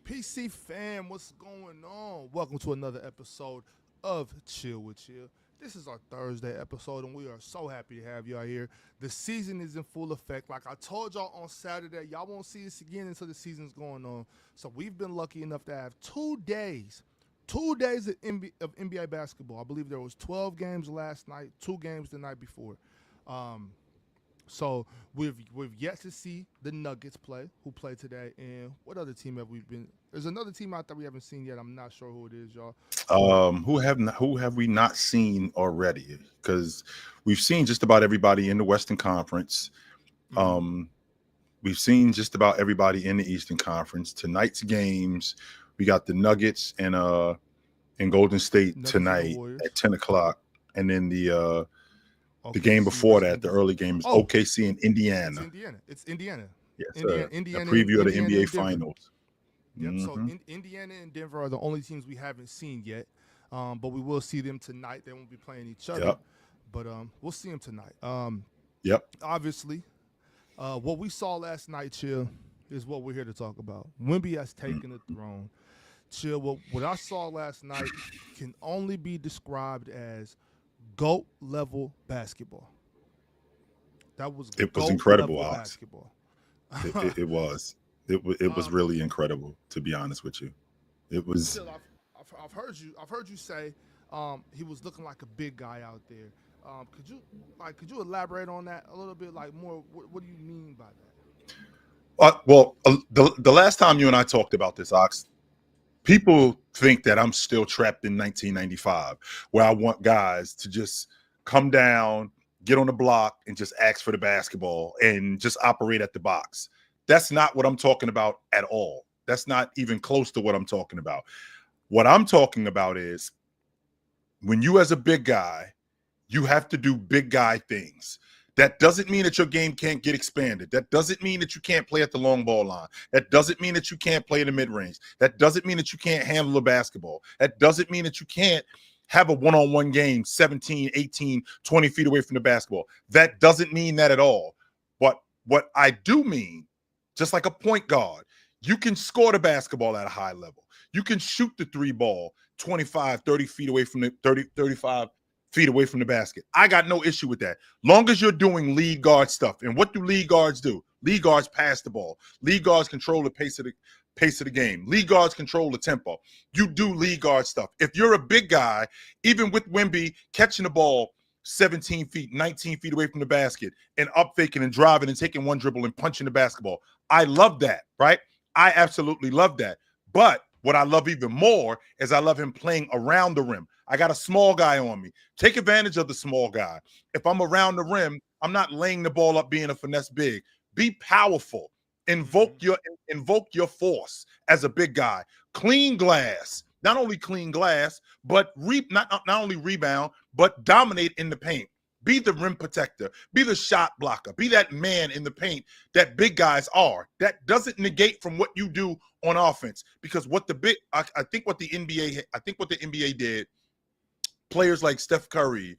PC fam, what's going on? Welcome to another episode of Chill with Chill. This is our Thursday episode, and we are so happy to have y'all here. The season is in full effect. Like I told y'all on Saturday, y'all won't see us again until the season's going on. So we've been lucky enough to have 2 days of NBA basketball. I believe there was 12 games last night, 2 games the night before. So we've yet to see the Nuggets who play today, and what other team have we been? There's another team out there we haven't seen yet. I'm not sure who it is, y'all. Who have we not seen already? Because we've seen just about everybody in the Western Conference. We've seen just about everybody in the Eastern Conference. Tonight's games, we got the Nuggets and Golden State Nuggets tonight at 10 o'clock, and then the game OKC before versus that, the early game is Oh, OKC and Indiana. It's Indiana. Yes, Indiana. a preview of the Indiana NBA and Denver. Finals. Yep. So Mhm. Indiana and Denver are the only teams we haven't seen yet, but we will see them tonight. They won't be playing each other, Yep. but we'll see them tonight. Yep. Obviously, what we saw last night, Chill, is what we're here to talk about. Wemby has taken the throne. Chill, what I saw last night can only be described as GOAT level basketball. That was It was GOAT incredible, level Alex. basketball. It was. It was really incredible, to be honest with you. It was. Chill, I've heard you say he was looking like a big guy out there. Could you elaborate on that a little bit, like more? What do you mean by that? The last time you and I talked about this, Ox, people think that I'm still trapped in 1995, where I want guys to just come down, get on the block, and just ask for the basketball and just operate at the box. That's not what I'm talking about at all. That's not even close to what I'm talking about. What I'm talking about is when you, as a big guy, you have to do big guy things. That doesn't mean that your game can't get expanded. That doesn't mean that you can't play at the long ball line. That doesn't mean that you can't play in the mid-range. That doesn't mean that you can't handle a basketball. That doesn't mean that you can't have a one-on-one game 17, 18, 20 feet away from the basketball. That doesn't mean that at all. But what I do mean, just like a point guard, you can score the basketball at a high level. You can shoot the three ball 25, 30 feet away from the 35 feet away from the basket. I got no issue with that. Long as you're doing lead guard stuff. And what do lead guards do? Lead guards pass the ball. Lead guards control the pace of the game. Lead guards control the tempo. You do lead guard stuff. If you're a big guy, even with Wemby catching the ball 17 feet, 19 feet away from the basket and up faking and driving and taking one dribble and punching the basketball, I love that, right? I absolutely love that. But what I love even more is I love him playing around the rim. I got a small guy on me. Take advantage of the small guy. If I'm around the rim, I'm not laying the ball up being a finesse big. Be powerful. Invoke your force as a big guy. Clean glass. Not only clean glass, but not only rebound, but dominate in the paint. Be the rim protector. Be the shot blocker. Be that man in the paint that big guys are. That doesn't negate from what you do on offense. Because I think what the NBA did, players like Steph Curry,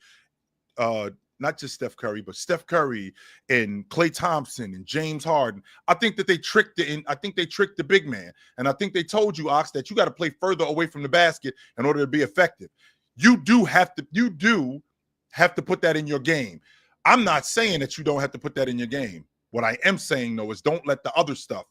not just Steph Curry, but Steph Curry and Klay Thompson and James Harden, I think that they tricked the big man. And I think they told you, Ox, that you got to play further away from the basket in order to be effective. You do have to put that in your game. I'm not saying that you don't have to put that in your game. What I am saying, though, is don't let the other stuff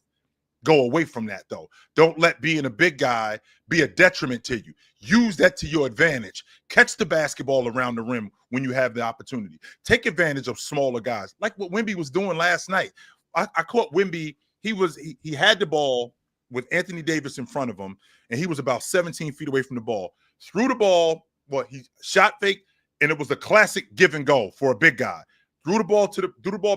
go away from that, though. Don't let being a big guy be a detriment to you. Use that to your advantage. Catch the basketball around the rim when you have the opportunity. Take advantage of smaller guys, like what Wemby was doing last night. I caught Wemby. He had the ball with Anthony Davis in front of him, and he was about 17 feet away from the ball. Threw the ball, he shot fake, and it was a classic give and go for a big guy. Threw the ball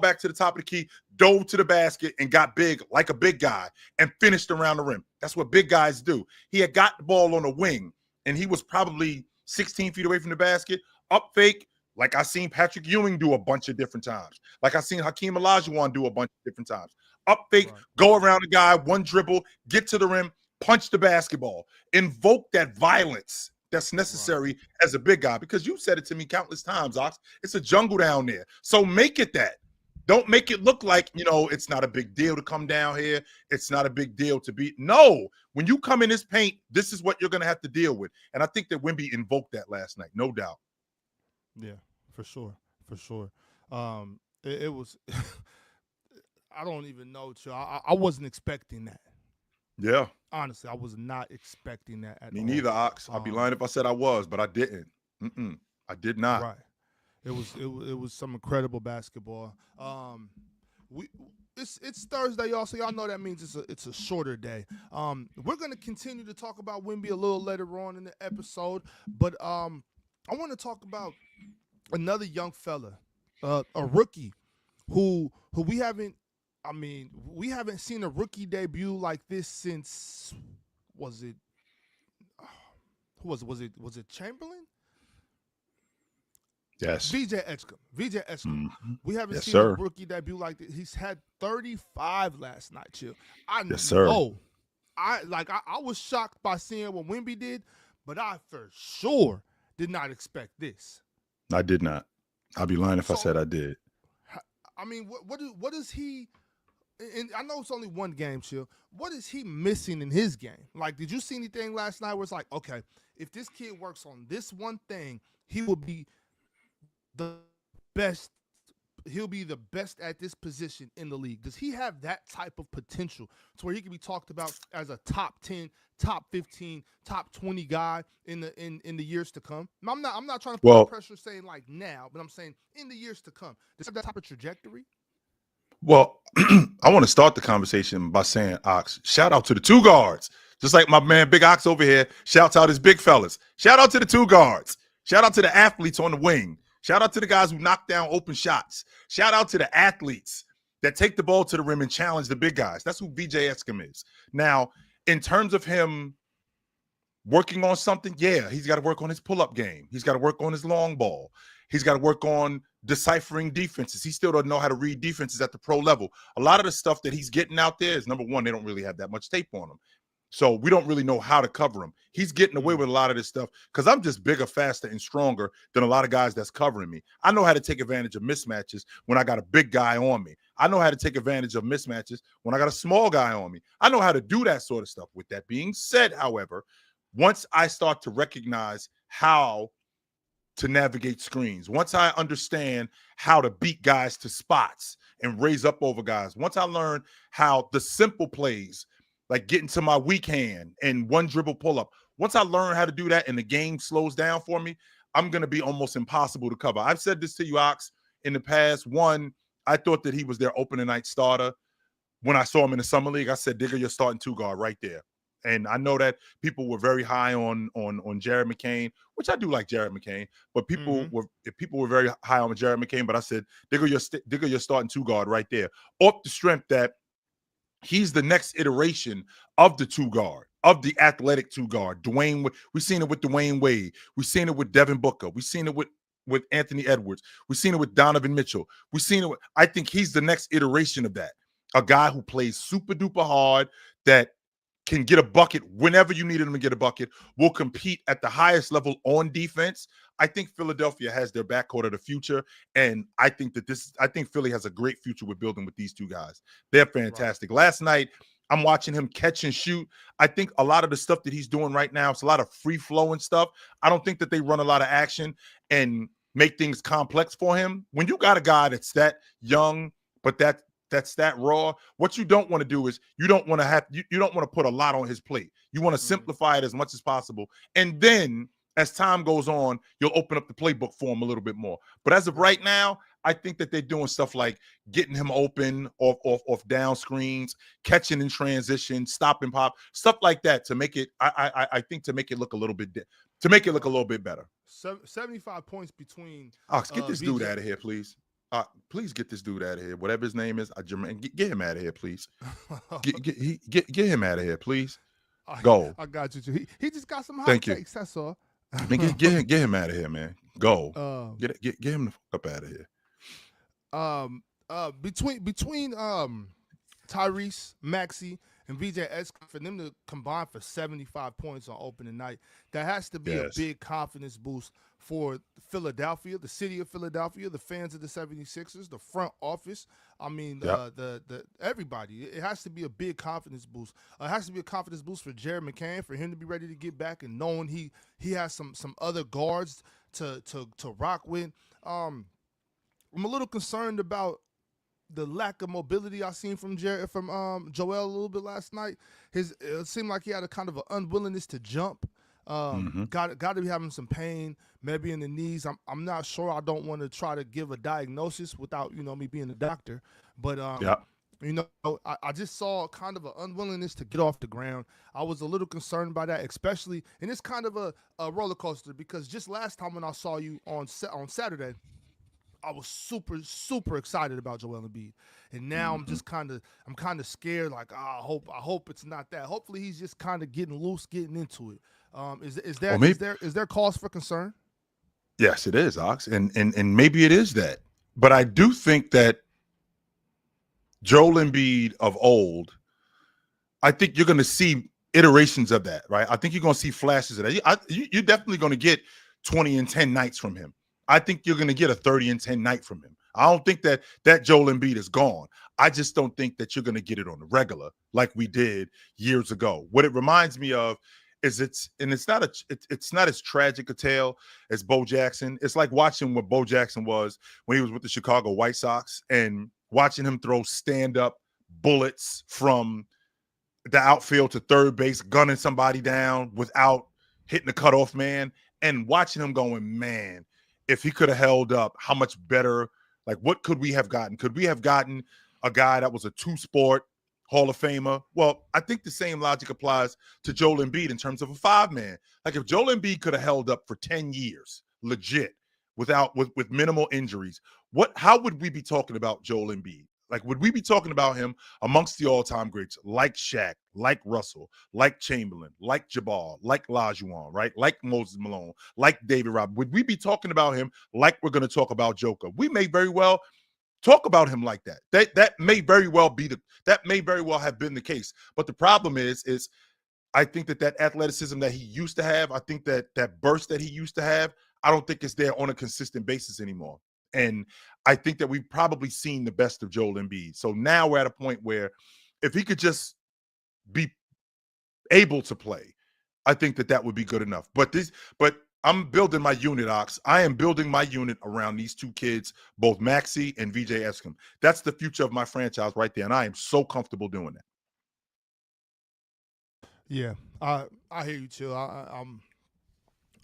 back to the top of the key, dove to the basket, and got big like a big guy and finished around the rim. That's what big guys do. He had got the ball on a wing, and he was probably 16 feet away from the basket. Up fake, like I seen Patrick Ewing do a bunch of different times. Like I seen Hakeem Olajuwon do a bunch of different times. Up fake, right. Go around the guy, one dribble, get to the rim, punch the basketball. Invoke that violence that's necessary as a big guy, because you said it to me countless times, Ox. It's a jungle down there. So make it that. Don't make it look like, it's not a big deal to come down here. It's not a big deal to be. No, when you come in this paint, this is what you're going to have to deal with. And I think that Wemby invoked that last night, no doubt. Yeah, for sure, for sure. It was. I don't even know, Chill. I wasn't expecting that. Yeah. Honestly, I was not expecting that at Me all. neither, Ox. I'd be lying if I said I was, but I didn't. I did not. Right. It was some incredible basketball. We it's Thursday, y'all. So y'all know that means it's a shorter day. We're gonna continue to talk about Wemby a little later on in the episode, but I want to talk about another young fella, a rookie, who we haven't. I mean, we haven't seen a rookie debut like this since. Was it? Who was it? Was it Chamberlain? Yes. VJ Edgecombe. Mm-hmm. We haven't Yes, seen sir. a rookie debut like this. He's had 35 last night, Chill. I Yes, sir. know. I was shocked by seeing what Wemby did, but I for sure did not expect this. I did not. I'd be lying if I So, said I did. I mean, what is he? And I know it's only one game, Chill. What is he missing in his game? Like, did you see anything last night where it's like, okay, if this kid works on this one thing, he will be the best. He'll be the best at this position in the league. Does he have that type of potential to where he can be talked about as a top 10, top 15, top 20 guy in the years to come? I'm not trying to put pressure saying like now, but I'm saying in the years to come. Does he have that type of trajectory? Well, I want to start the conversation by saying, Ox, shout out to the two guards. Just like my man Big Ox over here shouts out his big fellas. Shout out to the two guards. Shout out to the athletes on the wing. Shout out to the guys who knock down open shots. Shout out to the athletes that take the ball to the rim and challenge the big guys. That's who VJ Edgecombe is. Now, in terms of him working on something, yeah, he's got to work on his pull-up game. He's got to work on his long ball. He's got to work on deciphering defenses. He still doesn't know how to read defenses at the pro level. A lot of the stuff that he's getting out there is, number one, they don't really have that much tape on him. So we don't really know how to cover him. He's getting away with a lot of this stuff because I'm just bigger, faster, and stronger than a lot of guys that's covering me. I know how to take advantage of mismatches when I got a big guy on me. I know how to take advantage of mismatches when I got a small guy on me. I know how to do that sort of stuff. With that being said, however, once I start to recognize how to navigate screens, once I understand how to beat guys to spots and raise up over guys, once I learn how the simple plays, like getting to my weak hand and one dribble pull up. Once I learn how to do that and the game slows down for me, I'm going to be almost impossible to cover. I've said this to you, Ox, in the past. One, I thought that he was their opening night starter. When I saw him in the summer league, I said, Digger, you're starting two guard right there. And I know that people were very high on Jared McCain, which I do like Jared McCain, but people were very high on Jared McCain. But I said, Digger, you're starting two guard right there. Off the strength that he's the next iteration of the two guard, of the athletic two guard. We've seen it with Dwayne Wade. We've seen it with Devin Booker. We've seen it with Anthony Edwards. We've seen it with Donovan Mitchell. We've seen it I think he's the next iteration of that. A guy who plays super duper hard, that can get a bucket whenever you need him to get a bucket, will compete at the highest level on defense. I think Philadelphia has their backcourt of the future, and I think Philly has a great future with building with these two guys. They're fantastic. Right. Last night, I'm watching him catch and shoot. I think a lot of the stuff that he's doing right now, it's a lot of free-flowing stuff. I don't think that they run a lot of action and make things complex for him. When you got a guy that's that young, but that's that raw, what you don't want to do is you don't want to put a lot on his plate. You want to simplify it as much as possible. And then as time goes on, you'll open up the playbook for him a little bit more. But as of right now, I think that they're doing stuff like getting him open off down screens, catching in transition, stop and pop, stuff like that to make it, I think to make it look a little bit better. 75 points between Ox, get this dude out of here, please. Please get this dude out of here. Whatever his name is, get him out of here, please. Get him out of here, please. Go. I got you too. He just got some hot takes. That's all. Get him out of here, man. Go. Get him the fuck up out of here. Between Tyrese Maxey and VJ Escom, for them to combine for 75 points on opening night, that has to be a Yes. big confidence boost for Philadelphia, the city of Philadelphia, the fans of the 76ers, the front office. I mean, Yep. the everybody. It has to be a big confidence boost. It has to be a confidence boost for Jared McCann, for him to be ready to get back and knowing he has some other guards to rock with. I'm a little concerned about the lack of mobility I seen from Joel a little bit last night. It seemed like he had a kind of an unwillingness to jump. Mm-hmm. Got to be having some pain, maybe in the knees. I'm not sure. I don't want to try to give a diagnosis without me being a doctor. But Yep. I just saw kind of an unwillingness to get off the ground. I was a little concerned by that, especially, and it's kind of a roller coaster because just last time when I saw you on Saturday, I was super excited about Joel Embiid, and now Mm-hmm. I'm kind of scared. Like I hope it's not that. Hopefully he's just kind of getting loose, getting into it. Is Or there maybe is there cause for concern? yes, it is, Ox, and maybe it is that. But I do think that Joel Embiid of old, I think you're going to see iterations of that, right? I think you're going to see flashes of that. You're definitely going to get 20 and 10 nights from him. I think you're going to get a 30 and 10 night from him. I don't think that Joel Embiid is gone. I just don't think that you're going to get it on the regular like we did years ago. What it reminds me of is it's not as tragic a tale as Bo Jackson. It's like watching what Bo Jackson was when he was with the Chicago White Sox and watching him throw stand-up bullets from the outfield to third base, gunning somebody down without hitting the cutoff man, and watching him going, man, if he could have held up, how much better, like what could we have gotten? Could we have gotten a guy that was a two-sport Hall of Famer? Well, I think the same logic applies to Joel Embiid in terms of a five-man. Like if Joel Embiid could have held up for 10 years, legit, with minimal injuries, how would we be talking about Joel Embiid? Like, would we be talking about him amongst the all-time greats like Shaq, like Russell, like Chamberlain, like Jabbar, like Lajuan, right? Like Moses Malone, like David Robinson? Would we be talking about him like we're going to talk about Joker? We may very well talk about him like that. That may very well have been the case. But the problem is I think that athleticism that he used to have, I think that burst that he used to have, I don't think it's there on a consistent basis anymore. And I think that we've probably seen the best of Joel Embiid. So now we're at a point where if he could just be able to play, I think that would be good enough. But I'm building my unit, Ox. I am building my unit around these two kids, both Maxey and VJ Escom. That's the future of my franchise right there. And I am so comfortable doing that. Yeah, I hear you, Chill.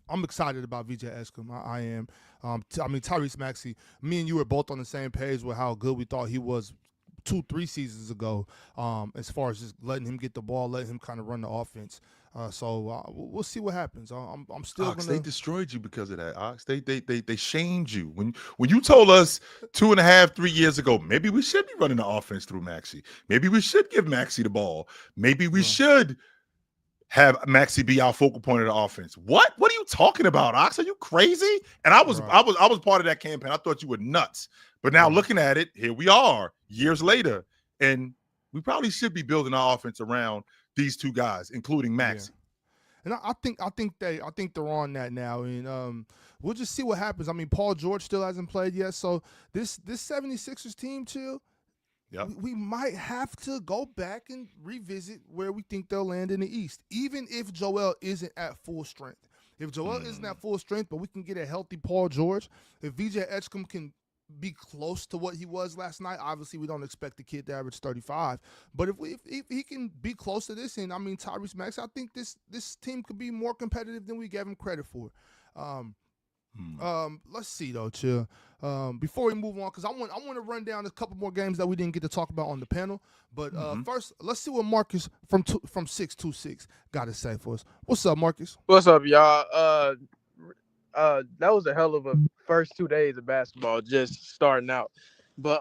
I'm excited about VJ Escom. I am. I mean, Tyrese Maxey, me and you were both on the same page with how good we thought he was 2-3 seasons ago, as far as just letting him get the ball, letting him kind of run the offense. So we'll see what happens. I'm still Ox, gonna. they destroyed you because of that. Ox, they shamed you when you told us 2.5, 3 years ago. Maybe we should be running the offense through Maxey. Maybe we should give Maxey the ball. Maybe we should have Maxey be our focal point of the offense. What are you talking about, Ox? Are you crazy? And I was part of that campaign. I thought you were nuts. But now looking at it, here we are years later, and we probably should be building our offense around these two guys, including Maxey. Yeah. And I think they're on that now, and we'll just see what happens. I mean, Paul George still hasn't played yet, so this 76ers team, Chill, Yep. we might have to go back and revisit where we think they'll land in the East, even if Joel isn't at full strength. If Joel isn't at full strength, but we can get a healthy Paul George, if VJ Edgecombe can be close to what he was last night, obviously we don't expect the kid to average 35. But if he can be close to this, and I mean Tyrese Maxey, I think this team could be more competitive than we gave him credit for. Let's see though, Chill. Before we move on, because I want to run down a couple more games that we didn't get to talk about on the panel. But first, let's see what Marcus from 626 got to say for us. What's up, Marcus? What's up, y'all? That was a hell of a first 2 days of basketball, just starting out. But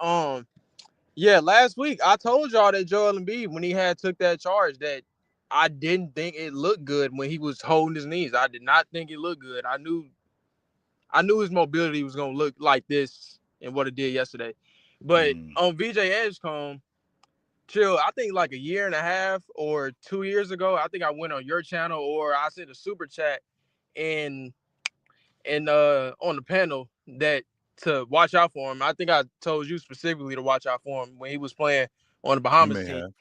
yeah, last week I told y'all that Joel Embiid, when he had took that charge, that I didn't think it looked good when he was holding his knees. I did not think it looked good. I knew his mobility was gonna look like this and what it did yesterday. But on VJ Edgecombe, Chill. I think like a year and a half or 2 years ago, I think I went on your channel or I sent a super chat and on the panel that to watch out for him. I think I told you specifically to watch out for him when he was playing on the You Bahamas may team. have.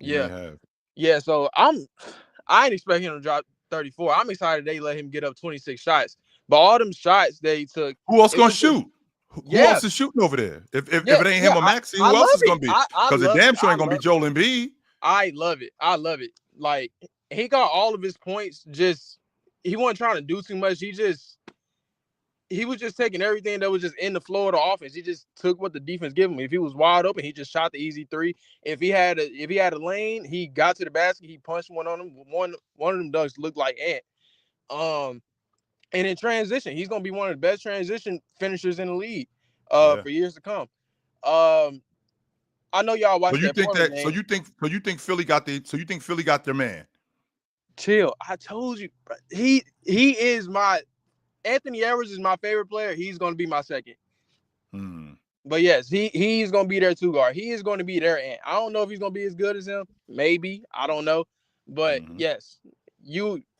You may Yeah. have. Yeah. So I ain't expecting him to drop 34. I'm excited they let him get up 26 shots. But all them shots they took, Who else it gonna was just shoot? Who yeah, else is shooting over there? If yeah, it ain't yeah. him or Maxey, I who love else is it. gonna be? I Because it love damn it. sure I ain't gonna be love it. Joel Embiid. I love it. I love it. Like he got all of his points. Just he wasn't trying to do too much. He was just taking everything that was just in the flow of the offense. He just took what the defense gave him. If he was wide open, he just shot the easy three. If he had a lane, he got to the basket. He punched one on them. One of them dunks looked like Ant. And in transition, he's gonna be one of the best transition finishers in the league Yeah. for years to come. Um, I know y'all So watched you that think Portland that? game. So you think Philly got the? So you think Philly got their man? Chill. I told you, he is my Anthony Edwards is my favorite player. He's gonna be my second. But yes, he's gonna be their two guard. He is going to be their Ant. I don't know if he's gonna be as good as him. Maybe I don't know, but yes,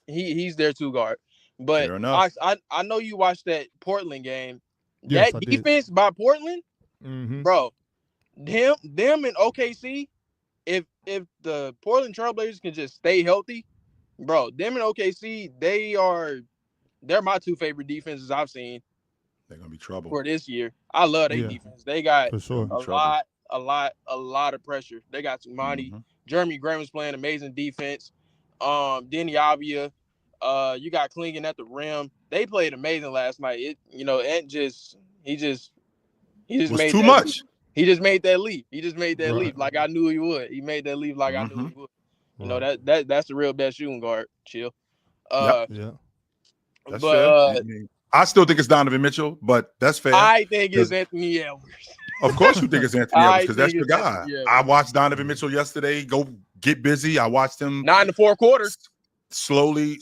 he's their two guard. But Fair enough. I know you watched that Portland game. Yes, That I did. defense by Portland, Mm-hmm. bro. Them in OKC. If the Portland Trailblazers can just stay healthy, bro, them in OKC, they're my two favorite defenses I've seen They're gonna be trouble. for this year. I love their Yeah, defense. They got for sure. a lot of pressure. They got Tumani. Jeremy Graham is playing amazing defense. Denny Avia. You got Klingon at the rim. They played amazing last night. Ant he just Was made too that much. leap. He just made that leap. He just made that Right. leap like I knew he would. He made that leap like I knew he would. You know, Right. that's the real best shooting guard. Chill. Yep. Yeah. That's but fair. I still think it's Donovan Mitchell, but that's fair. I think it's Anthony Edwards. Of course you think it's Anthony Edwards because that's your think it's guy. Anthony Edwards. I watched Donovan Mitchell yesterday go get busy. I watched him Not in the fourth quarter. slowly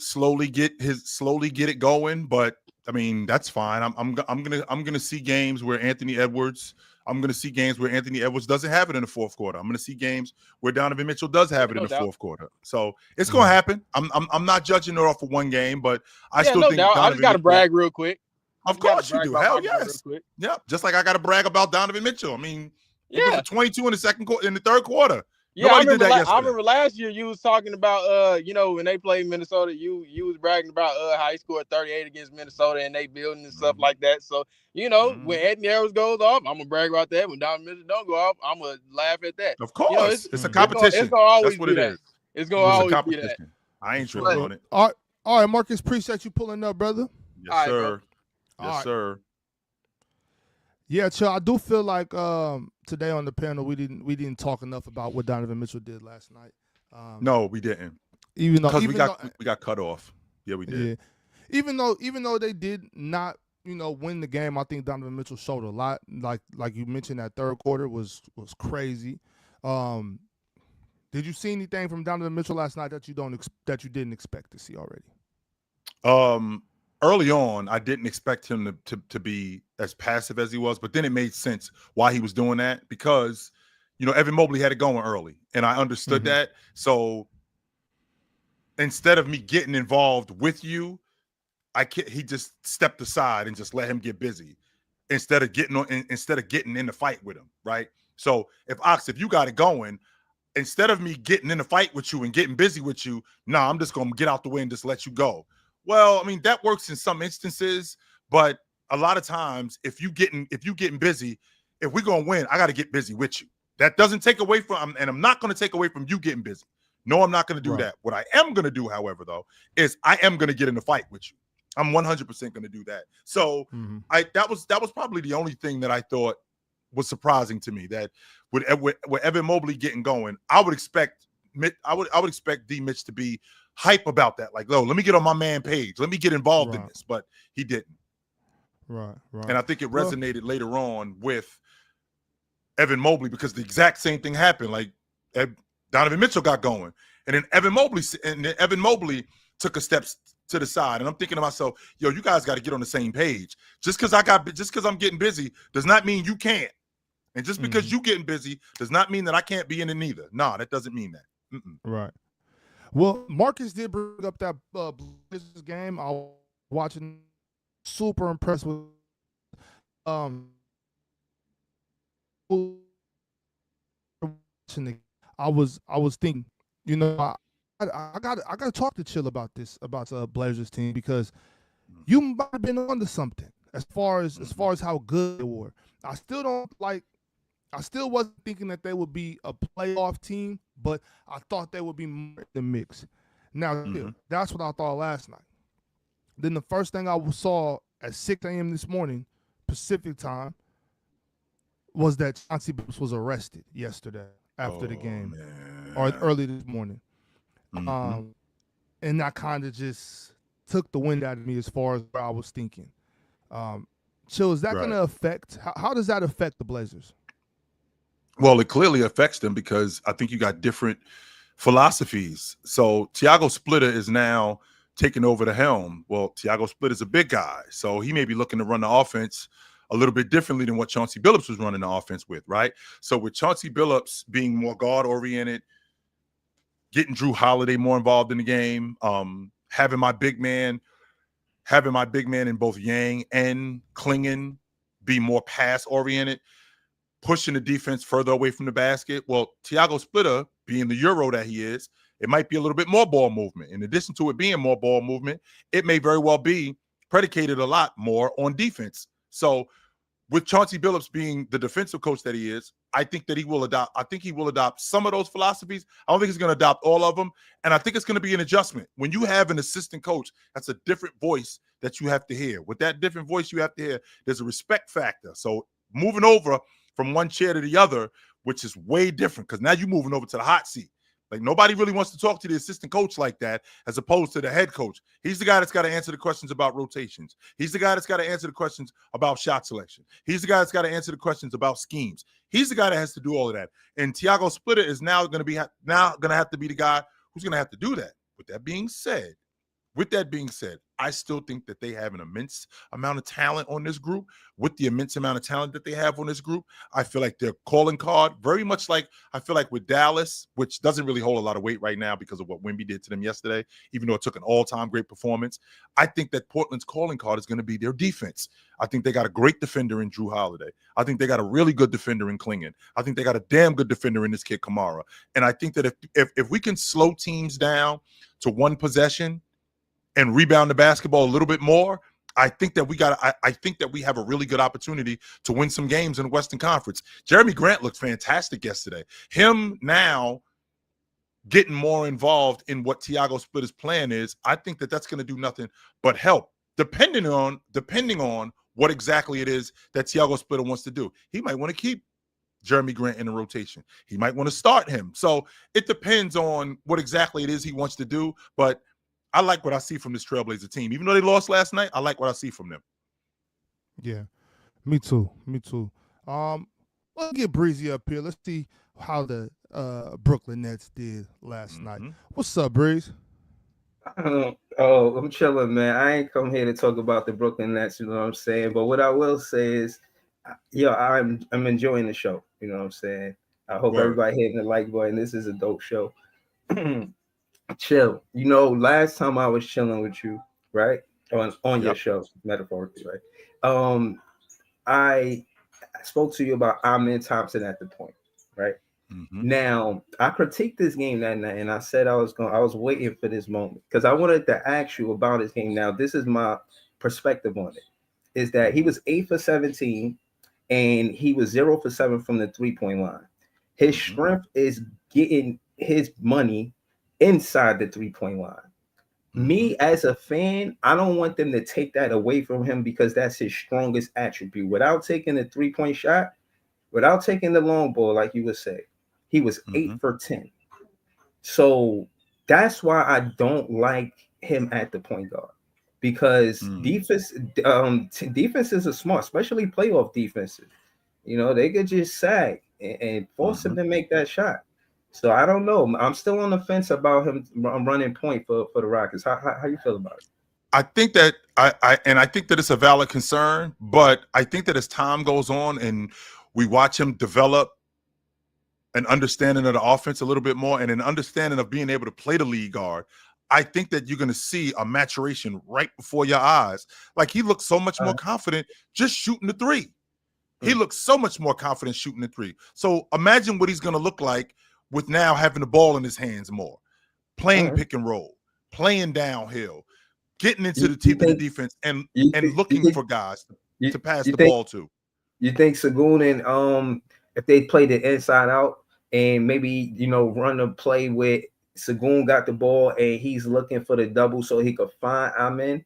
get it going, but I mean that's fine. I'm gonna see games where Anthony Edwards. I'm gonna see games where Anthony Edwards doesn't have it in the fourth quarter. I'm gonna see games where Donovan Mitchell does have it in the fourth quarter. So it's gonna happen. I'm not judging it off of one game, but I still think I just gotta brag real quick. Of course you do. Hell yes. Yeah. Just like I got to brag about Donovan Mitchell. I mean, he was at 22 in the third quarter. Yeah, Nobody did that yesterday. I remember last year you was talking about when they played Minnesota, you was bragging about how he scored 38 against Minnesota and they building and stuff like that. So, when Anthony Edwards goes off, I'm gonna brag about that. When Donovan Mitchell don't go off, I'm gonna laugh at that. Of course. It's a competition. It's gonna always That's what be it that. is. It's gonna always be that. I ain't tripping on it. All right, Marcus, appreciate you pulling up, brother. Yes, sir. Bro. Yes, sir. Yeah, Chill. I do feel like today on the panel we didn't talk enough about what Donovan Mitchell did last night. No, we didn't. Even though we got cut off. Yeah, we did. Yeah. Even though they did not, win the game, I think Donovan Mitchell showed a lot. Like you mentioned, that third quarter was crazy. Did you see anything from Donovan Mitchell last night that you didn't expect to see already? Early on, I didn't expect him to be as passive as he was, but then it made sense why he was doing that because, Evan Mobley had it going early, and I understood that. So instead of me getting involved with you, he just stepped aside and just let him get busy instead of getting in the fight with him, right? So if you got it going, instead of me getting in the fight with you and getting busy with you, I'm just gonna get out the way and just let you go. Well, I mean, that works in some instances, but a lot of times if you getting busy, if we're gonna win, I gotta get busy with you. That doesn't take away from, and I'm not gonna take away from you getting busy. No, I'm not gonna do that. What I am gonna do, however, though, is I am gonna get in the fight with you. I'm 100% gonna do that. So that was probably the only thing that I thought was surprising to me, that with Evan Mobley getting going, I would expect D Mitch to be hype about that. Like, let me get on my man page. Let me get involved in this. But he didn't. Right. And I think it resonated later on with Evan Mobley because the exact same thing happened. Like Donovan Mitchell got going, and then Evan Mobley took a step to the side. And I'm thinking to myself, you guys got to get on the same page. Just because I'm getting busy does not mean you can't. And just because you getting busy does not mean that I can't be in it neither. No, that doesn't mean that. Right. Well, Marcus did bring up that Blazers game. I was watching, super impressed with um I was thinking, you know, I got to talk to Chill about this, about the Blazers team, because you might have been onto something as far as how good they were. I still don't like. I still wasn't thinking that they would be a playoff team, but I thought they would be more in the mix. Now, that's what I thought last night. Then the first thing I saw at 6 a.m. this morning, Pacific time, was that Chauncey Billups was arrested yesterday after the game, or early this morning. And that kind of just took the wind out of me as far as where I was thinking. Chill, is that going to affect, how does that affect the Blazers? Well, it clearly affects them because I think you got different philosophies. So Tiago Splitter is now taking over the helm. Well, Tiago Splitter is a big guy, so he may be looking to run the offense a little bit differently than what Chauncey Billups was running the offense with, right? So with Chauncey Billups being more guard-oriented, getting Drew Holiday more involved in the game, having my big man in both Yang and Klingon be more pass-oriented, pushing the defense further away from the basket. Well, Tiago Splitter, being the Euro that he is, it might be a little bit more ball movement. In addition to it being more ball movement, it may very well be predicated a lot more on defense. So with Chauncey Billups being the defensive coach that he is, I think he will adopt some of those philosophies. I don't think he's going to adopt all of them. And I think it's going to be an adjustment. When you have an assistant coach, that's a different voice that you have to hear. With that different voice you have to hear, there's a respect factor. So moving over from one chair to the other, which is way different, because now you're moving over to the hot seat. Like, nobody really wants to talk to the assistant coach like that, as opposed to the head coach. He's the guy that's got to answer the questions about rotations. He's the guy that's got to answer the questions about shot selection. He's the guy that's got to answer the questions about schemes. He's the guy that has to do all of that. And Tiago Splitter is now going to have to be the guy who's going to have to do that. With that being said, I still think that they have an immense amount of talent on this group. With the immense amount of talent that they have on this group, I feel like their calling card, very much like I feel like with Dallas, which doesn't really hold a lot of weight right now because of what Wemby did to them yesterday, even though it took an all-time great performance. I think that Portland's calling card is going to be their defense. I think they got a great defender in Drew Holiday. I think they got a really good defender in Klingon. I think they got a damn good defender in this kid Kamara. And I think that if we can slow teams down to one possession and rebound the basketball a little bit more, I think that we have a really good opportunity to win some games in the Western Conference. Jeremy Grant looked fantastic yesterday. Him now getting more involved in what Tiago Splitter's plan is, I think that that's going to do nothing but help, depending on what exactly it is that Tiago Splitter wants to do. He might want to keep Jeremy Grant in the rotation. He might want to start him. So it depends on what exactly it is he wants to do, but I like what I see from this Trailblazer team. Even though they lost last night, I like what I see from them. Yeah, me too. Let's get Breezy up here. Let's see how the Brooklyn Nets did last night. What's up, Breeze? I'm chilling, man. I ain't come here to talk about the Brooklyn Nets, you know what I'm saying? But what I will say is, I'm enjoying the show, you know what I'm saying? I hope everybody hitting the like button. This is a dope show. Chill. You know, last time I was chilling with you, right? On your show, metaphorically, right? I spoke to you about Amen Thompson at the point, right? Now, I critiqued this game that night, and I said I was waiting for this moment because I wanted to ask you about this game. Now, this is my perspective on it: is that he was 8 for 17, and he was 0 for 7 from the 3-point line. His strength is getting his money inside the 3-point line. Me as a fan, I don't want them to take that away from him because that's his strongest attribute. Without taking the 3-point shot, without taking the long ball, like you would say, he was 8 for 10. So that's why I don't like him at the point guard, because defenses are smart, especially playoff defenses. You know, they could just sag and force him to make that shot. So I don't know. I'm still on the fence about him running point for the Rockets. How you feel about it? I think that I think that it's a valid concern, but I think that as time goes on and we watch him develop an understanding of the offense a little bit more and an understanding of being able to play the lead guard, I think that you're going to see a maturation right before your eyes. Like, he looks so much more confident just shooting the three. He looks so much more confident shooting the three. So imagine what he's going to look like with now having the ball in his hands more, playing pick and roll, playing downhill, getting into the teeth of the defense and looking for guys to pass the ball to. You think Sagoon and if they played it inside out and maybe run a play with Sagoon got the ball and he's looking for the double so he could find Amen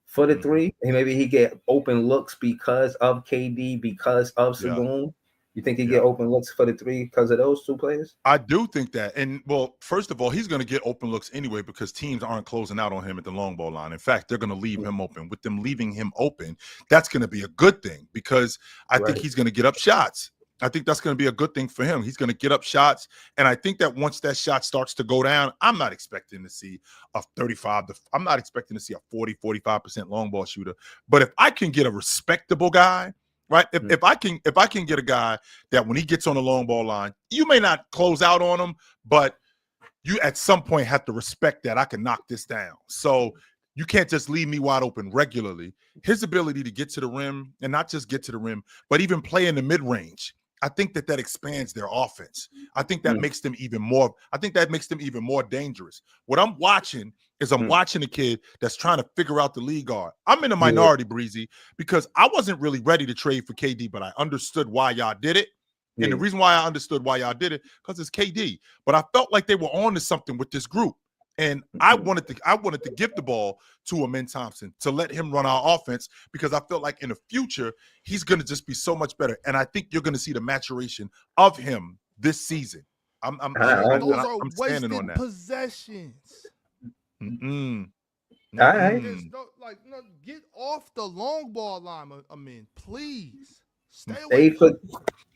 for the three, and maybe he get open looks because of KD, because of Sagoon. You think he get open looks for the three because of those two players? I do think that. And, well, first of all, he's going to get open looks anyway because teams aren't closing out on him at the long ball line. In fact, they're going to leave him open. With them leaving him open, that's going to be a good thing because I think he's going to get up shots. I think that's going to be a good thing for him. He's going to get up shots. And I think that once that shot starts to go down, I'm not expecting to see a 35 to, I'm not expecting to see a 40, 45% long ball shooter. But if I can get a respectable guy, right? If I can get a guy that when he gets on the long ball line, you may not close out on him, but you at some point have to respect that I can knock this down. So you can't just leave me wide open regularly. His ability to get to the rim, and not just get to the rim, but even play in the mid-range, I think that expands their offense. I think that makes them even more. I think that makes them even more dangerous. What I'm watching is I'm watching a kid that's trying to figure out the lead guard. I'm in a minority, Breezy, because I wasn't really ready to trade for KD, but I understood why y'all did it. And the reason why I understood why y'all did it, because it's KD. But I felt like they were on to something with this group. And I wanted to give the ball to Amen Thompson to let him run our offense because I felt like in the future he's going to just be so much better. And I think you're going to see the maturation of him this season. I'm wasted on that. Possessions. All right. Get off the long ball line, Amen. Please stay away.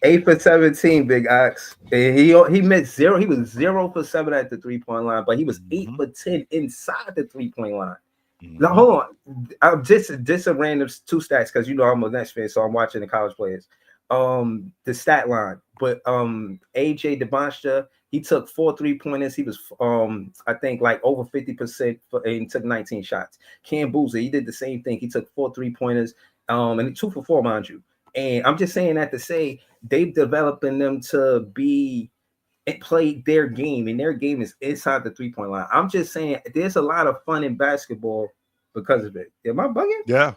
8 for 17, Big Ox. And he missed 0. He was 0 for 7 at the 3-point line, but he was 8 for 10 inside the 3-point line. Now hold on. I'm just a random 2 stats because I'm a Nets fan, so I'm watching the college players. The stat line, but AJ DeBonstra, he took 4 3-pointers. He was I think like over 50% and took 19 shots. Cam Boozer, he did the same thing. He took 4 3-pointers, and 2 for 4, mind you. And I'm just saying that to say they've developing them to be and play their game, and their game is inside the 3-point line. I'm just saying there's a lot of fun in basketball because of it. Am I bugging? Yeah.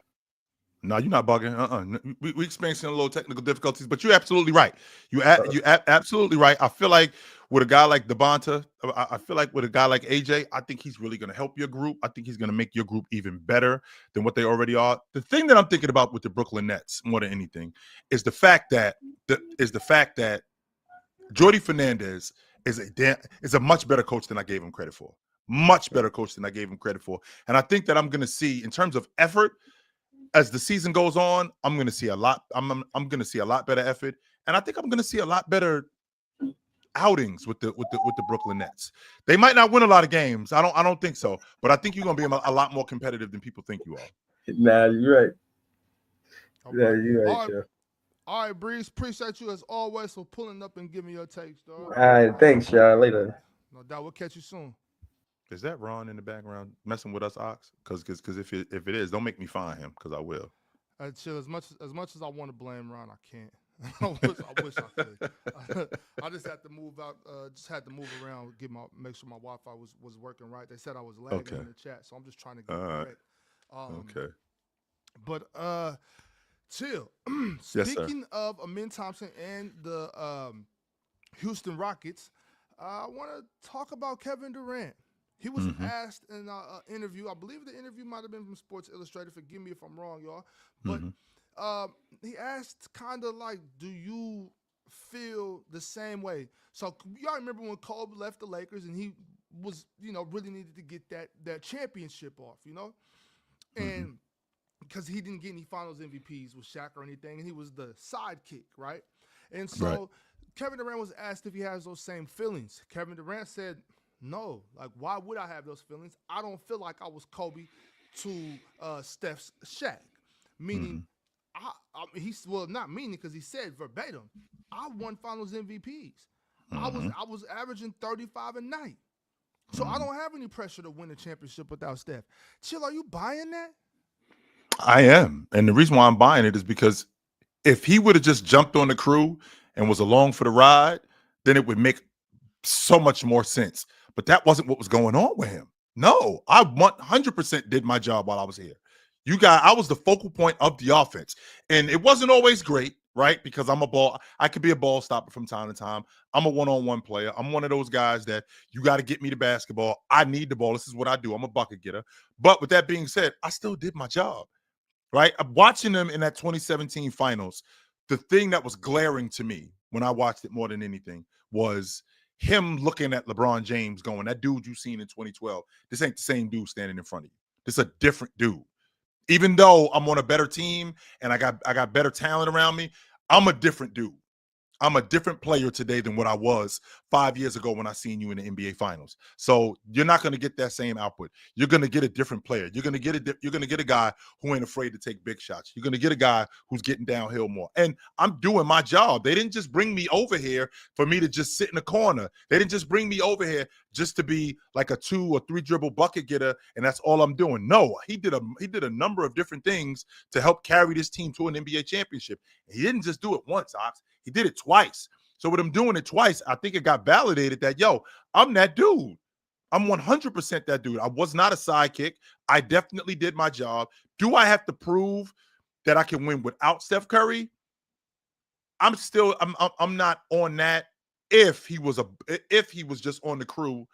No, you're not bugging. We experiencing a little technical difficulties, but you're absolutely right. You absolutely right. I feel like with a guy like Devonta, I feel like with a guy like AJ, I think he's really going to help your group. I think he's going to make your group even better than what they already are. The thing that I'm thinking about with the Brooklyn Nets more than anything is the fact that Jordy Fernandez is a much better coach than I gave him credit for. Much better coach than I gave him credit for. And I think that I'm going to see in terms of effort. As the season goes on, I'm going to see a lot. I'm going to see a lot better effort, and I think I'm going to see a lot better outings with the Brooklyn Nets. They might not win a lot of games. I don't think so, but I think you're going to be a lot more competitive than people think you are. Nah, you're right. Yeah, you're right. All right, Breeze. Appreciate you as always for pulling up and giving your takes, dog. All right, thanks, y'all. Later. No doubt. We'll catch you soon. Is that Ron in the background messing with us, Ox? Because if it is, don't make me find him because I will. Chill. As much as I want to blame Ron, I can't. I wish I could. I just had to move out. Just had to move around, make sure my Wi-Fi was working right. They said I was lagging in the chat, so I'm just trying to get it correct. But chill. Speaking of Amen Thompson and the Houston Rockets, I want to talk about Kevin Durant. He was asked in an interview. I believe the interview might have been from Sports Illustrated. Forgive me if I'm wrong, y'all. But he asked kind of like, do you feel the same way? So y'all remember when Kobe left the Lakers and he was, really needed to get that championship off, And because he didn't get any finals MVPs with Shaq or anything, and he was the sidekick, right? And so Kevin Durant was asked if he has those same feelings. Kevin Durant said, no, like, why would I have those feelings? I don't feel like I was Kobe to Steph's Shaq. Meaning, He's not meaning because he said verbatim, I won Finals MVPs. Mm-hmm. I was averaging 35 a night. So I don't have any pressure to win a championship without Steph. Chill, are you buying that? I am. And the reason why I'm buying it is because if he would have just jumped on the crew and was along for the ride, then it would make so much more sense. But that wasn't what was going on with him. No, I 100% did my job while I was here. I was the focal point of the offense. And it wasn't always great, right? Because I could be a ball stopper from time to time. I'm a one-on-one player. I'm one of those guys that you got to get me the basketball. I need the ball. This is what I do. I'm a bucket getter. But with that being said, I still did my job. Right? Watching them in that 2017 finals, the thing that was glaring to me when I watched it more than anything was him looking at LeBron James going, that dude you seen in 2012, this ain't the same dude standing in front of you. This is a different dude. Even though I'm on a better team and I got better talent around me, I'm a different dude. I'm a different player today than what I was 5 years ago when I seen you in the NBA Finals. So you're not going to get that same output. You're going to get a different player. You're going to get a guy who ain't afraid to take big shots. You're going to get a guy who's getting downhill more. And I'm doing my job. They didn't just bring me over here for me to just sit in the corner. They didn't just bring me over here just to be like a 2 or 3 dribble bucket getter and that's all I'm doing. No, he did a number of different things to help carry this team to an NBA championship. And he didn't just do it once, Ox. He did it twice. So with him doing it twice, I think it got validated that, yo, I'm that dude. I'm 100% that dude. I was not a sidekick. I definitely did my job. Do I have to prove that I can win without Steph Curry? I'm not on that. If he was just on the crew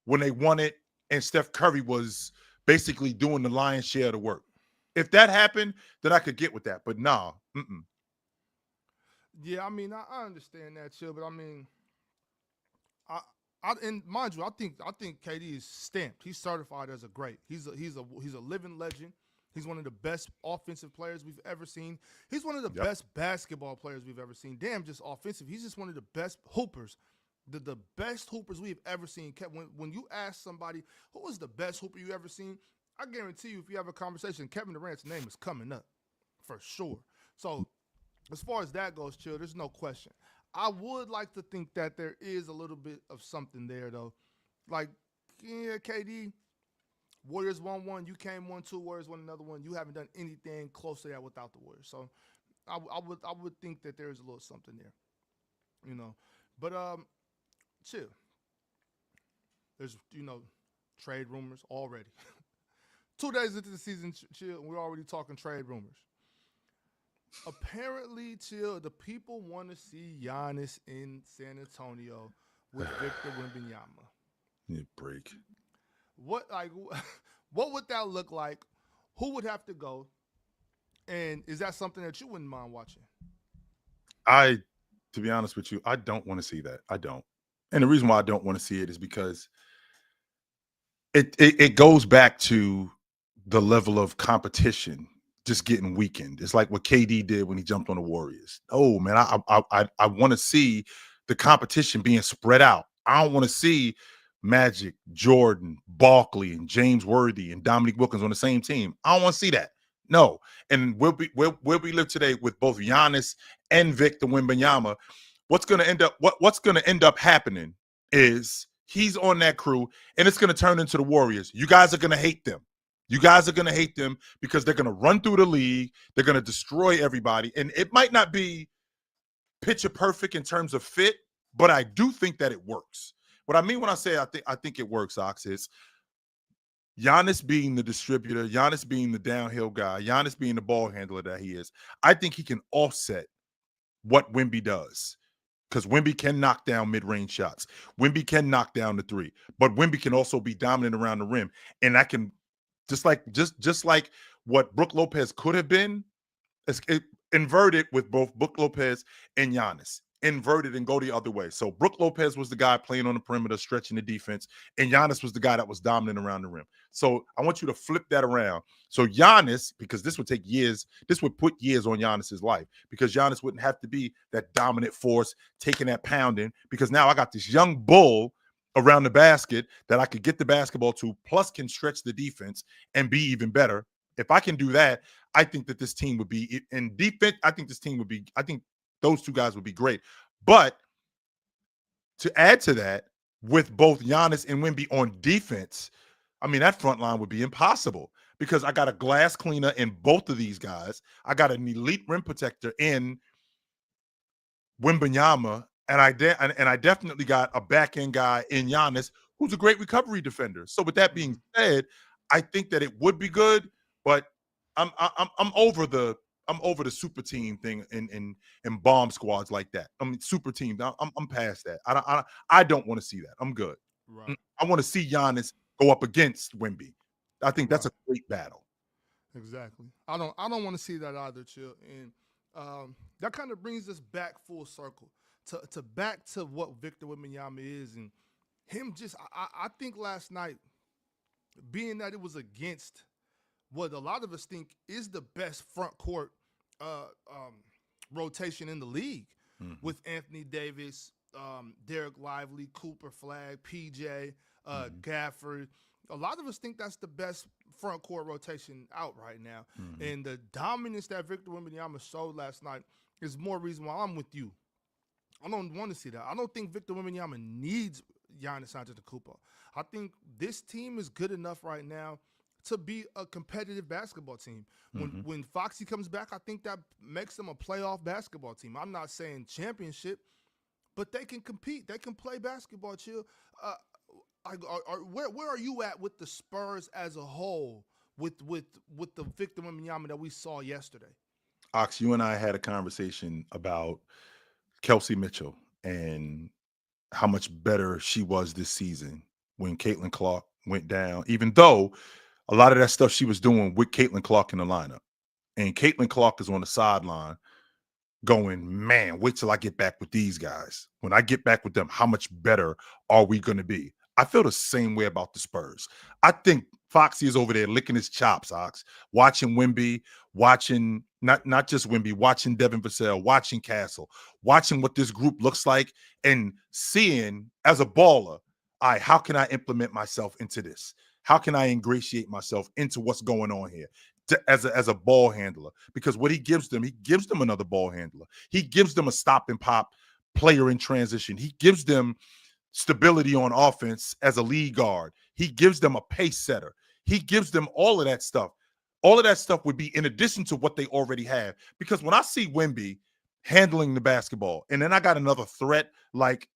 when they won it and Steph Curry was basically doing the lion's share of the work. If that happened, then I could get with that. But nah, Yeah, I mean, I understand that, Chill, but I mean, and mind you, I think KD is stamped. He's certified as a great. He's a living legend. He's one of the best offensive players we've ever seen. He's one of the best basketball players we've ever seen. Damn, just offensive. He's just one of the best hoopers. The best hoopers we've ever seen. When you ask somebody who was the best hooper you ever seen, I guarantee you, if you have a conversation, Kevin Durant's name is coming up for sure. So as far as that goes, Chill, there's no question. I would like to think that there is a little bit of something there, though. Like, yeah, KD, Warriors won one, you came 1-2, Warriors won another one. You haven't done anything close to that without the Warriors. So I would think that there is a little something there, you know. But Chill. There's trade rumors already. 2 days into the season, Chill, we're already talking trade rumors. Apparently, Chill, the people want to see Giannis in San Antonio with Victor Wembanyama. you break. What would that look like? Who would have to go? And is that something that you wouldn't mind watching? To be honest with you, I don't want to see that. I don't. And the reason why I don't want to see it is because it goes back to the level of competition just getting weakened. It's like what KD did when he jumped on the Warriors. Oh man, I want to see the competition being spread out. I don't want to see Magic, Jordan, Barkley, and James Worthy and Dominique Wilkins on the same team. I don't want to see that. No. And where we live today with both Giannis and Victor Wembanyama, what's going to end up happening is he's on that crew and it's going to turn into the Warriors. You guys are going to hate them. You guys are going to hate them because they're going to run through the league. They're going to destroy everybody. And it might not be picture perfect in terms of fit, but I do think that it works. What I mean when I say I think it works, Ox, is Giannis being the distributor, Giannis being the downhill guy, Giannis being the ball handler that he is, I think he can offset what Wemby does. Because Wemby can knock down mid-range shots. Wemby can knock down the three. But Wemby can also be dominant around the rim. And I can just like what Brook Lopez could have been, inverted with both Brook Lopez and Giannis. Inverted and go the other way. So Brook Lopez was the guy playing on the perimeter, stretching the defense, and Giannis was the guy that was dominant around the rim. So I want you to flip that around. So Giannis, because this would take years, this would put years on Giannis's life, because Giannis wouldn't have to be that dominant force taking that pounding, because now I got this young bull around the basket that I could get the basketball to, plus can stretch the defense and be even better. If I can do that, I think that this team would be in defense. I think those two guys would be great. But to add to that, with both Giannis and Wemby on defense, I mean, that front line would be impossible because I got a glass cleaner in both of these guys. I got an elite rim protector in Wembanyama, and I definitely got a back end guy in Giannis who's a great recovery defender. So with that being said, I think that it would be good, but I'm over the super team thing in bomb squads like that. I mean, super team. I'm past that. I don't want to see that. I'm good. Right. I want to see Giannis go up against Wemby. I think that's Right. a great battle. Exactly. I don't want to see that either, Chill. And that kind of brings us back full circle to back to what Victor Wembanyama is, and him just I think last night, being that it was against what a lot of us think is the best front court rotation in the league, with Anthony Davis, Derek Lively, Cooper Flag, PJ, Gafford. A lot of us think that's the best front court rotation out right now. And the dominance that Victor Wembanyama showed last night is more reason why I'm with you. I don't want to see that. I don't think Victor Wembanyama needs Giannis Antetokounmpo. I think this team is good enough right now to be a competitive basketball team. When Foxy comes back, I think that makes them a playoff basketball team. I'm not saying championship, but they can compete. They can play basketball, Chill. Where are you at with the Spurs as a whole with the Victor Wembanyama that we saw yesterday? Ox, you and I had a conversation about Kelsey Mitchell and how much better she was this season when Caitlin Clark went down, even though a lot of that stuff she was doing with Caitlin Clark in the lineup. And Caitlin Clark is on the sideline going, man, wait till I get back with these guys. When I get back with them, how much better are we going to be? I feel the same way about the Spurs. I think Foxy is over there licking his chops, Ox, watching Wemby, watching not just Wemby, watching Devin Vassell, watching Castle, watching what this group looks like, and seeing as a baller, how can I implement myself into this? How can I ingratiate myself into what's going on here as a ball handler? Because what he gives them another ball handler. He gives them a stop and pop player in transition. He gives them stability on offense as a lead guard. He gives them a pace setter. He gives them all of that stuff. All of that stuff would be in addition to what they already have. Because when I see Wemby handling the basketball, and then I got another threat like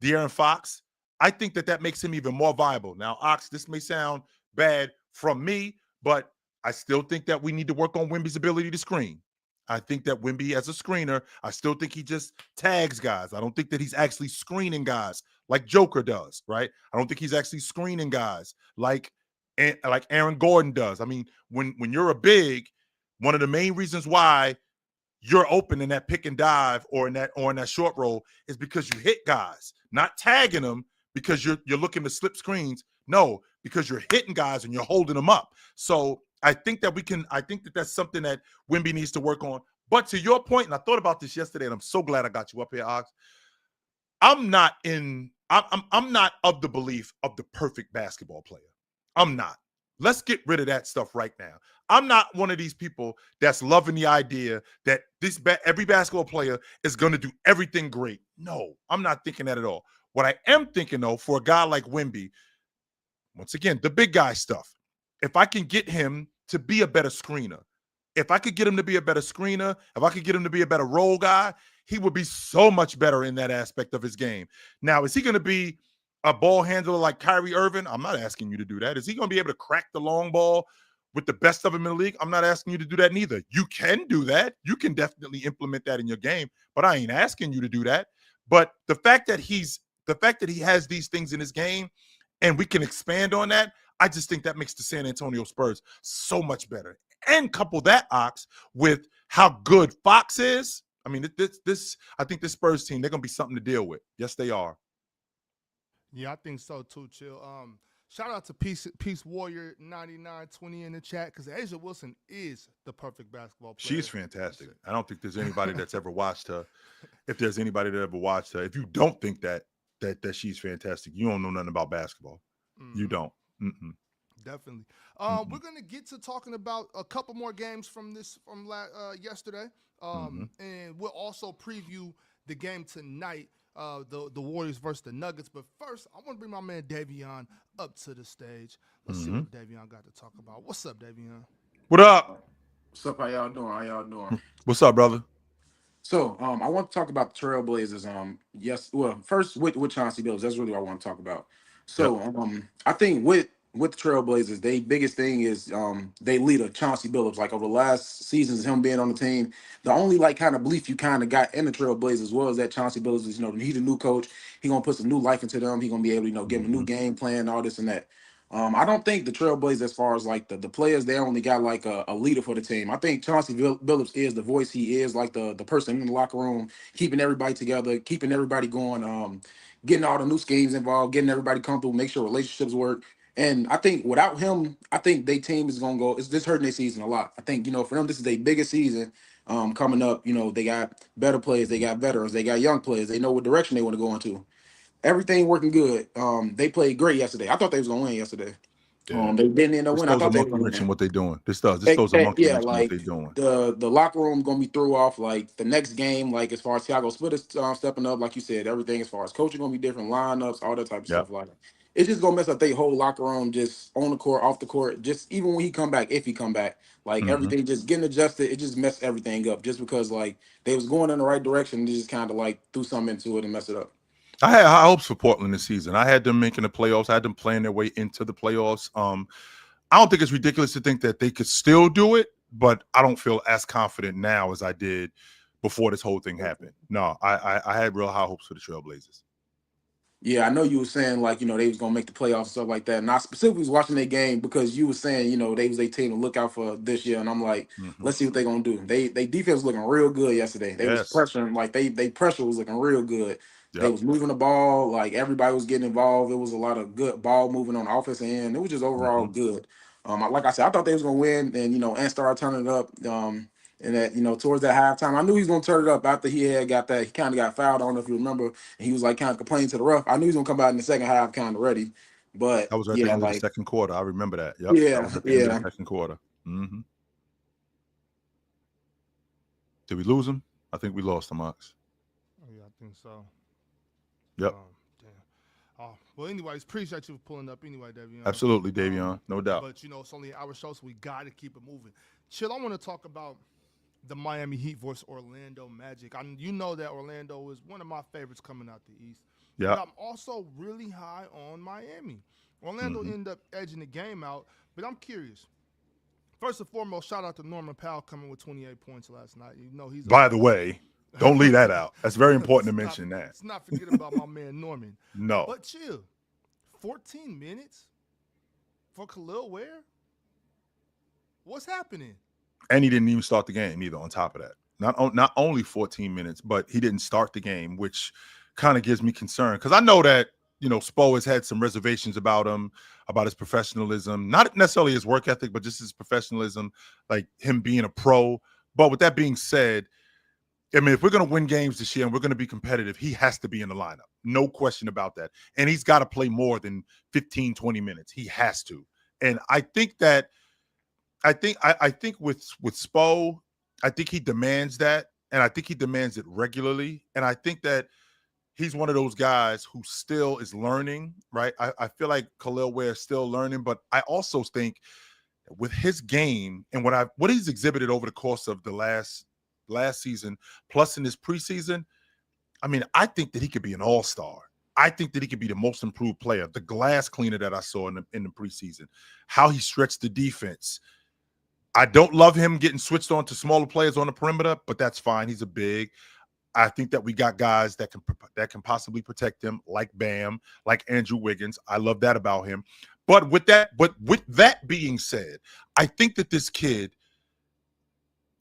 De'Aaron Fox, I think that makes him even more viable. Now, Ox, this may sound bad from me, but I still think that we need to work on Wemby's ability to screen. I think that Wemby, as a screener, I still think he just tags guys. I don't think that he's actually screening guys like Joker does, right? I don't think he's actually screening guys like Aaron Gordon does. I mean, when you're a big, one of the main reasons why you're open in that pick and dive or in that short roll is because you hit guys, not tagging them because you're looking to slip screens. No, because you're hitting guys and you're holding them up. So I think that that's something that Wemby needs to work on. But to your point, and I thought about this yesterday, and I'm so glad I got you up here, Ox. I'm not of the belief of the perfect basketball player. I'm not. Let's get rid of that stuff right now. I'm not one of these people that's loving the idea that every basketball player is going to do everything great. No, I'm not thinking that at all. What I am thinking, though, for a guy like Wemby, once again, the big guy stuff, if I can get him to be a better screener, if I could get him to be a better screener, if I could get him to be a better role guy, he would be so much better in that aspect of his game. Now, is he going to be a ball handler like Kyrie Irving? I'm not asking you to do that. Is he going to be able to crack the long ball with the best of them in the league? I'm not asking you to do that neither. You can do that. You can definitely implement that in your game, but I ain't asking you to do that. But the fact that he has these things in his game and we can expand on that, I just think that makes the San Antonio Spurs so much better. And couple that, Ox, with how good Fox is. I mean, I think this Spurs team, they're going to be something to deal with. Yes, they are. Yeah, I think so too, Chill. Shout out to Peace Warrior 9920 in the chat, because Asia Wilson is the perfect basketball player. She's fantastic. I don't think there's anybody that's ever watched her. If there's anybody that ever watched her, if you don't think that she's fantastic, you don't know nothing about basketball. You don't. Definitely. We're gonna get to talking about a couple more games from yesterday, and we'll also preview the game tonight, the Warriors versus the Nuggets. But first, I want to bring my man Davion up to the stage. Let's see what Davion got to talk about. What's up, Davion? What up? What's up? How y'all doing? How y'all doing? What's up, brother? So, I want to talk about the Trailblazers. Yes. Well, first with Chauncey Billups, that's really what I want to talk about. Yep. So, I think with the Trailblazers, they biggest thing is they lead a Chauncey Billups. Like over the last seasons, him being on the team, the only like kind of belief you kind of got in the Trailblazers was that Chauncey Billups is he's the new coach. He gonna put some new life into them. He gonna be able to give them a new game plan, all this and that. I don't think the Trailblazers, as far as like the players, they only got like a leader for the team. I think Chauncey Billups is the voice. He is like the person in the locker room, keeping everybody together, keeping everybody going, getting all the new schemes involved, getting everybody comfortable, make sure relationships work. And I think without him, I think their team is gonna go. It's just hurting their season a lot. I think for them, this is their biggest season coming up. They got better players, they got veterans, they got young players. They know what direction they want to go into. Everything working good. They played great yesterday. I thought they was gonna win yesterday. Yeah. They didn't end up This winning. I throws a thought they were monkey gonna wrench in win. what they're doing. This throws a monkey Yeah, wrench in what they're like doing. the locker room gonna be threw off. Like the next game, like as far as Thiago Splitters stepping up, like you said, everything as far as coaching gonna be different, lineups, all that type of Yep. stuff. Like it's just gonna mess up their whole locker room, just on the court, off the court. Just even when he come back, if he come back, like everything just getting adjusted. It just messed everything up. Just because like they was going in the right direction, and they just kind of like threw something into it and messed it up. I had high hopes for Portland this season. I had them making the playoffs. I had them playing their way into the playoffs. I don't think it's ridiculous to think that they could still do it, but I don't feel as confident now as I did before this whole thing happened. No, I had real high hopes for the Trailblazers. Yeah, I know you were saying like they was gonna make the playoffs and stuff like that, and I specifically was watching their game because you were saying they was a team to look out for this year, and I'm like, let's see what they're gonna do. They defense was looking real good yesterday. They was Yes. pressuring like they pressure was looking real good. They Yep. was moving the ball, like everybody was getting involved. It was a lot of good ball moving on the offensive end. It was just overall good. Like I said, I thought they was gonna win, and start turning it up. And that towards that halftime, I knew he was gonna turn it up after he had got that. He kind of got fouled. I don't know if you remember. And he was like kind of complaining to the ref. I knew he was gonna come out in the second half, kind of ready. But That was at the yeah, end of the like second quarter. I remember that. Yep. That yeah, was at the end of yeah. the second quarter. Did we lose him? I think we lost him, Ox. Oh, yeah, I think so. Yep. Damn. Well, anyways, appreciate you for pulling up anyway, Davion. Absolutely, Davion. No doubt. But, it's only our show, so we got to keep it moving. Chill, I want to talk about the Miami Heat versus Orlando Magic. You know that Orlando is one of my favorites coming out the East. Yeah. But I'm also really high on Miami. Orlando ended up edging the game out, but I'm curious. First and foremost, shout out to Norman Powell coming with 28 points last night. He's By the way, don't leave that out. That's very important to mention that. Let's not forget about my man Norman. No. But chill. 14 minutes for Khalil Ware? What's happening? And he didn't even start the game either, on top of that. Not only 14 minutes, but he didn't start the game, which kind of gives me concern. Because I know that, Spo has had some reservations about him, about his professionalism. Not necessarily his work ethic, but just his professionalism, like him being a pro. But with that being said, I mean, if we're going to win games this year and we're going to be competitive, he has to be in the lineup. No question about that. And he's got to play more than 15, 20 minutes. He has to. And I think with Spo, I think he demands that. And I think he demands it regularly. And I think that he's one of those guys who still is learning, right? I feel like Khalil Ware is still learning, but I also think with his game and what he's exhibited over the course of the last season, plus in this preseason, I mean, I think that he could be an all-star. I think that he could be the most improved player, the glass cleaner that I saw in the preseason, how he stretched the defense. I don't love him getting switched on to smaller players on the perimeter, but that's fine. He's a big. I think that we got guys that can possibly protect him, like Bam, like Andrew Wiggins. I love that about him. But with that being said, I think that this kid,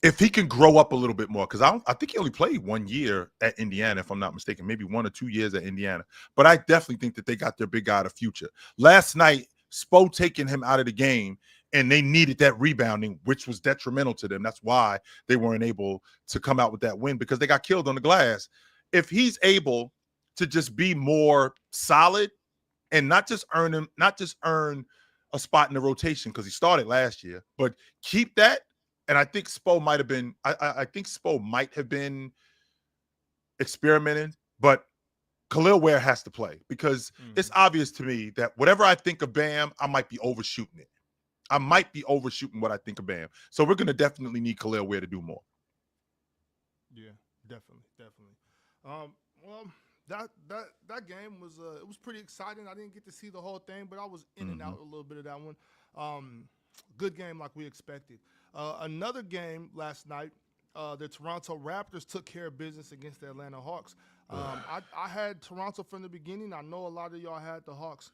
if he can grow up a little bit more, because I think he only played 1 year at Indiana, if I'm not mistaken, maybe 1 or 2 years at Indiana. But I definitely think that they got their big guy of the future. Last night, Spo taking him out of the game, and they needed that rebounding, which was detrimental to them. That's why they weren't able to come out with that win, because they got killed on the glass. If he's able to just be more solid and not just earn a spot in the rotation because he started last year. But keep that, and I think Spo might have been. I think Spo might have been experimenting, but Khalil Ware has to play because it's obvious to me that whatever I think of Bam, I might be overshooting it. I might be overshooting what I think of Bam. So we're going to definitely need Khalil Ware to do more. Yeah, definitely. Well, that game was it was pretty exciting. I didn't get to see the whole thing, but I was in and out a little bit of that one. Good game like we expected. Another game last night, the Toronto Raptors took care of business against the Atlanta Hawks. I had Toronto from the beginning. I know a lot of y'all had the Hawks.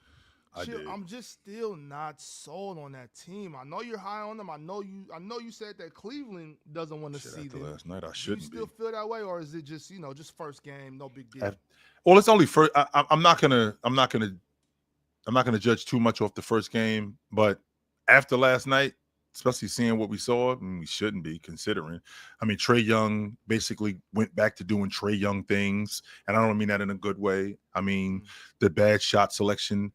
I'm just still not sold on that team. I know you're high on them. I know you said that Cleveland doesn't want to see them. Last night, I Do shouldn't. you still feel that way, or is it just just first game, no big deal? Well, it's only first. I'm not gonna judge too much off the first game, but after last night, especially seeing what we saw, we shouldn't be considering. I mean, Trae Young basically went back to doing Trae Young things, and I don't mean that in a good way. I mean, the bad shot selection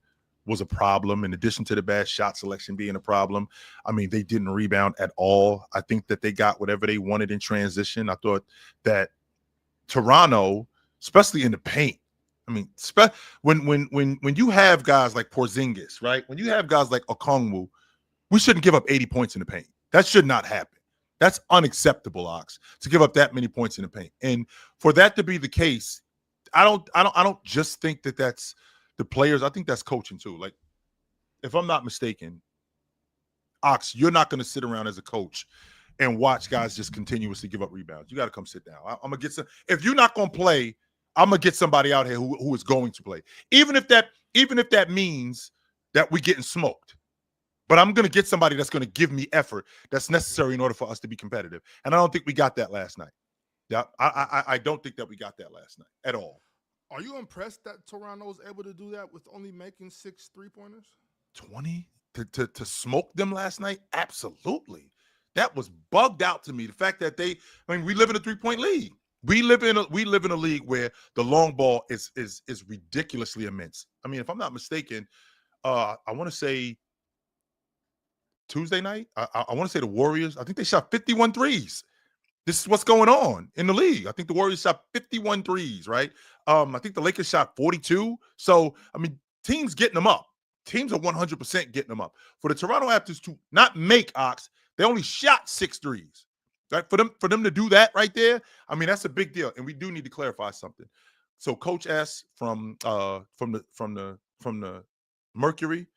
was a problem. In addition to the bad shot selection being a problem, I mean, they didn't rebound at all. I think that they got whatever they wanted in transition. I thought that Toronto, especially in the paint, I mean, when you have guys like Porzingis, right? When you have guys like Okongwu, we shouldn't give up 80 points in the paint. That should not happen. That's unacceptable, Ox, to give up that many points in the paint. And for that to be the case, I don't just think that that's the players. I think that's coaching too. Like, if I'm not mistaken, Ox, you're not going to sit around as a coach and watch guys just continuously give up rebounds. You got to come sit down. I'm gonna get some. If you're not going to play, I'm gonna get somebody out here who is going to play, even if that means that we're getting smoked. But I'm going to get somebody that's going to give me effort that's necessary in order for us to be competitive. And I don't think we got that last night. Yeah, I don't think that we got that last night at all. Are you impressed that Toronto was able to do that with only making 6 3-pointers? 20 to smoke them last night? Absolutely. That was bugged out to me. The fact that we live in a 3-point league. We live in a league where the long ball is ridiculously immense. I mean, if I'm not mistaken, I want to say Tuesday night, I want to say the Warriors, I think they shot 51 threes. This is what's going on in the league. I think the Warriors shot 51 threes, right? I think the Lakers shot 42. So, I mean, teams getting them up. Teams are 100% getting them up. For the Toronto Raptors to not make Ox, they only shot 6 threes. Right? For them to do that right there, I mean, that's a big deal. And we do need to clarify something. So Coach S from the Mercury,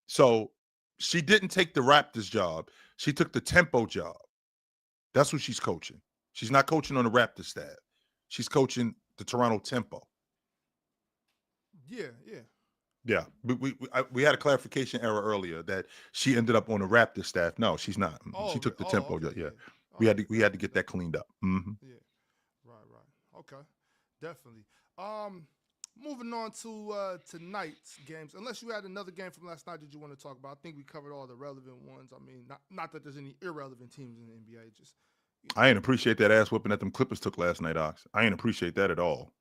so she didn't take the Raptors job. She took the tempo job. That's what she's coaching. She's not coaching on the Raptors staff. She's coaching the Toronto tempo. Yeah. We had a clarification error earlier that she ended up on the Raptors staff. No, she's not. She took the tempo job. Yeah. We had to get that cleaned up. Mm-hmm. Yeah. Right. Okay. Definitely. Moving on to tonight's games. Unless you had another game from last night that you want to talk about, I think we covered all the relevant ones. I mean, not that there's any irrelevant teams in the NBA. Just I ain't appreciate that ass whipping that them Clippers took last night, Ox. I ain't appreciate that at all.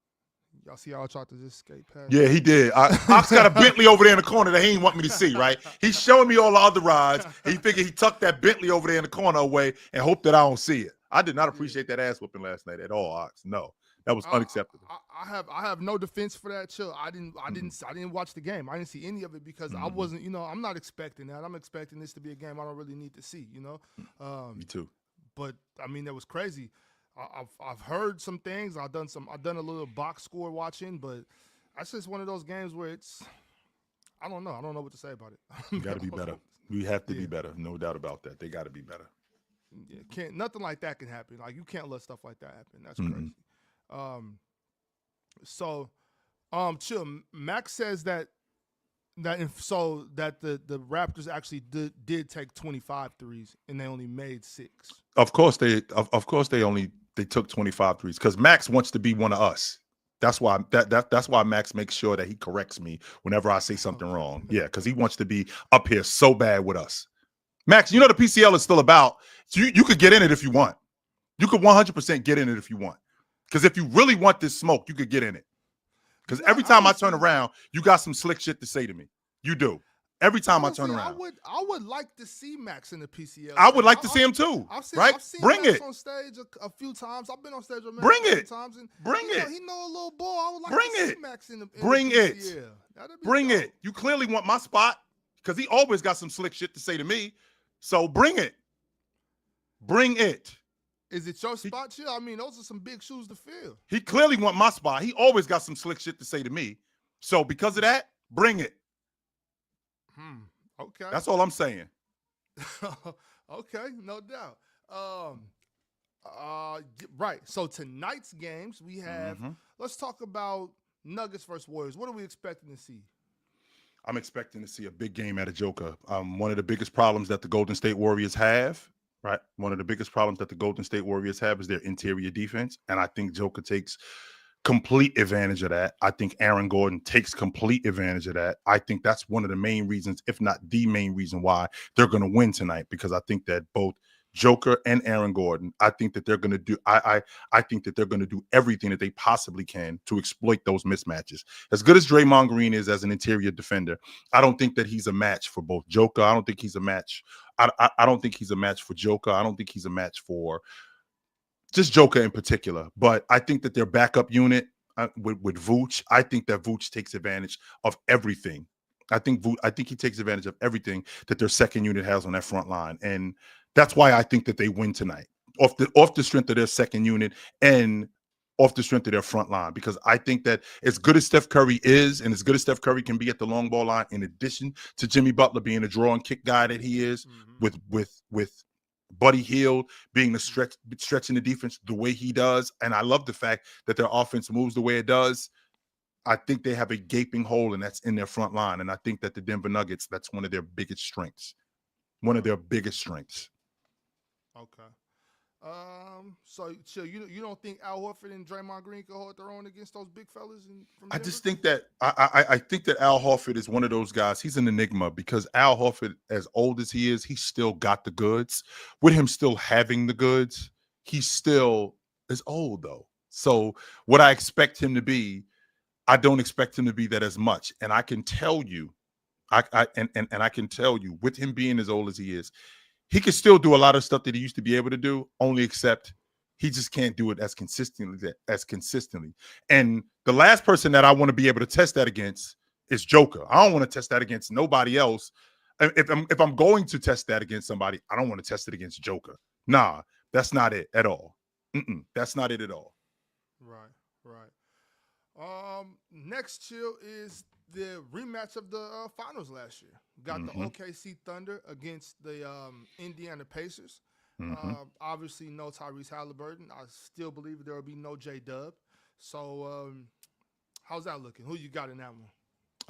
Y'all see how I tried to just skate past? Yeah, he did. Ox got a Bentley over there in the corner that he ain't want me to see, right? He's showing me all the other rides. He figured he tucked that Bentley over there in the corner away and hoped that I don't see it. I did not appreciate that ass whipping last night at all, Ox. No. That was unacceptable. I have no defense for that. Chill. I didn't watch the game. I didn't see any of it because I wasn't. I'm not expecting that. I'm expecting this to be a game I don't really need to see. Me too. But I mean, that was crazy. I've heard some things. I've done a little box score watching, but that's just one of those games where it's. I don't know. I don't know what to say about it. You got to be better. We have to be better. No doubt about that. They got to be better. Yeah, nothing like that can happen. Like, you can't let stuff like that happen. That's crazy. Chill. Max says that the Raptors actually did take 25 threes and they only made 6. Of course they took 25 threes because Max wants to be one of us. That's why that's why Max makes sure that he corrects me whenever I say something wrong. Yeah, because he wants to be up here so bad with us. Max, the PCL is still about. So you could get in it if you want. You could 100% get in it if you want. Because if you really want this smoke, you could get in it. Because every time I turn around, you got some slick shit to say to me. You do. Every time I turn Honestly, around. I would like to see Max in the PCL. I would like to see him too. I've seen Bring Max it. on stage a few times. I've been on stage with Max Bring a few it. times, and Bring it. he know a little ball. I would like Bring to see it. Max in the Bring it. PCL. That'd be Bring dope. it. You clearly want my spot because he always got some slick shit to say to me. So bring it. Bring it. Is it your spot, Chill? I mean, those are some big shoes to fill. He clearly want my spot. He always got some slick shit to say to me. So because of that, bring it. Okay. That's all I'm saying. Okay, no doubt. Right. So tonight's games we have. Let's talk about Nuggets versus Warriors. What are we expecting to see? I'm expecting to see a big game at a Joker. One of the biggest problems that the Golden State Warriors have, right? One of the biggest problems that the Golden State Warriors have is their interior defense, and I think Joker takes complete advantage of that. I think Aaron Gordon takes complete advantage of that. I think that's one of the main reasons, if not the main reason, why they're going to win tonight, because I think that both Joker and Aaron Gordon, I think that they're going to do I think that they're going to do everything that they possibly can to exploit those mismatches. As good as Draymond Green is as an interior defender, I don't think that he's a match for both Joker. I don't think he's a match. I don't think he's a match for Joker. I don't think he's a match for just Joker in particular. But I think that their backup unit with Vooch, I think that Vooch takes advantage of everything. I think he takes advantage of everything that their second unit has on that front line. And that's why I think that they win tonight off the strength of their second unit and off the strength of their front line, because I think that as good as Steph Curry is and as good as Steph Curry can be at the long ball line, in addition to Jimmy Butler being a draw and kick guy that he is, with Buddy Hield being the stretching the defense the way he does, and I love the fact that their offense moves the way it does. I think they have a gaping hole, and that's in their front line. And I think that the Denver Nuggets, that's one of their biggest strengths. One of their biggest strengths. Okay. So Chill, you don't think Al Horford and Draymond Green can hold their own against those big fellas from Denver? I just think that I think that Al Horford is one of those guys. He's an enigma because Al Horford, as old as he is, he still got the goods. With him still having the goods, he still is old though. So what I expect him to be, I don't expect him to be that as much. And I can tell you, I can tell you, with him being as old as he is, he can still do a lot of stuff that he used to be able to do, only except he just can't do it as consistently. And the last person that I want to be able to test that against is Joker. I don't want to test that against nobody else. If I'm going to test that against somebody, I don't want to test it against Joker. Nah, that's not it at all. That's not it at all. Right. Next, Chill, is the rematch of the finals last year. Got the OKC Thunder against the Indiana Pacers. Obviously, no Tyrese Halliburton. I still believe there will be no J-Dub. So, how's that looking? Who you got in that one?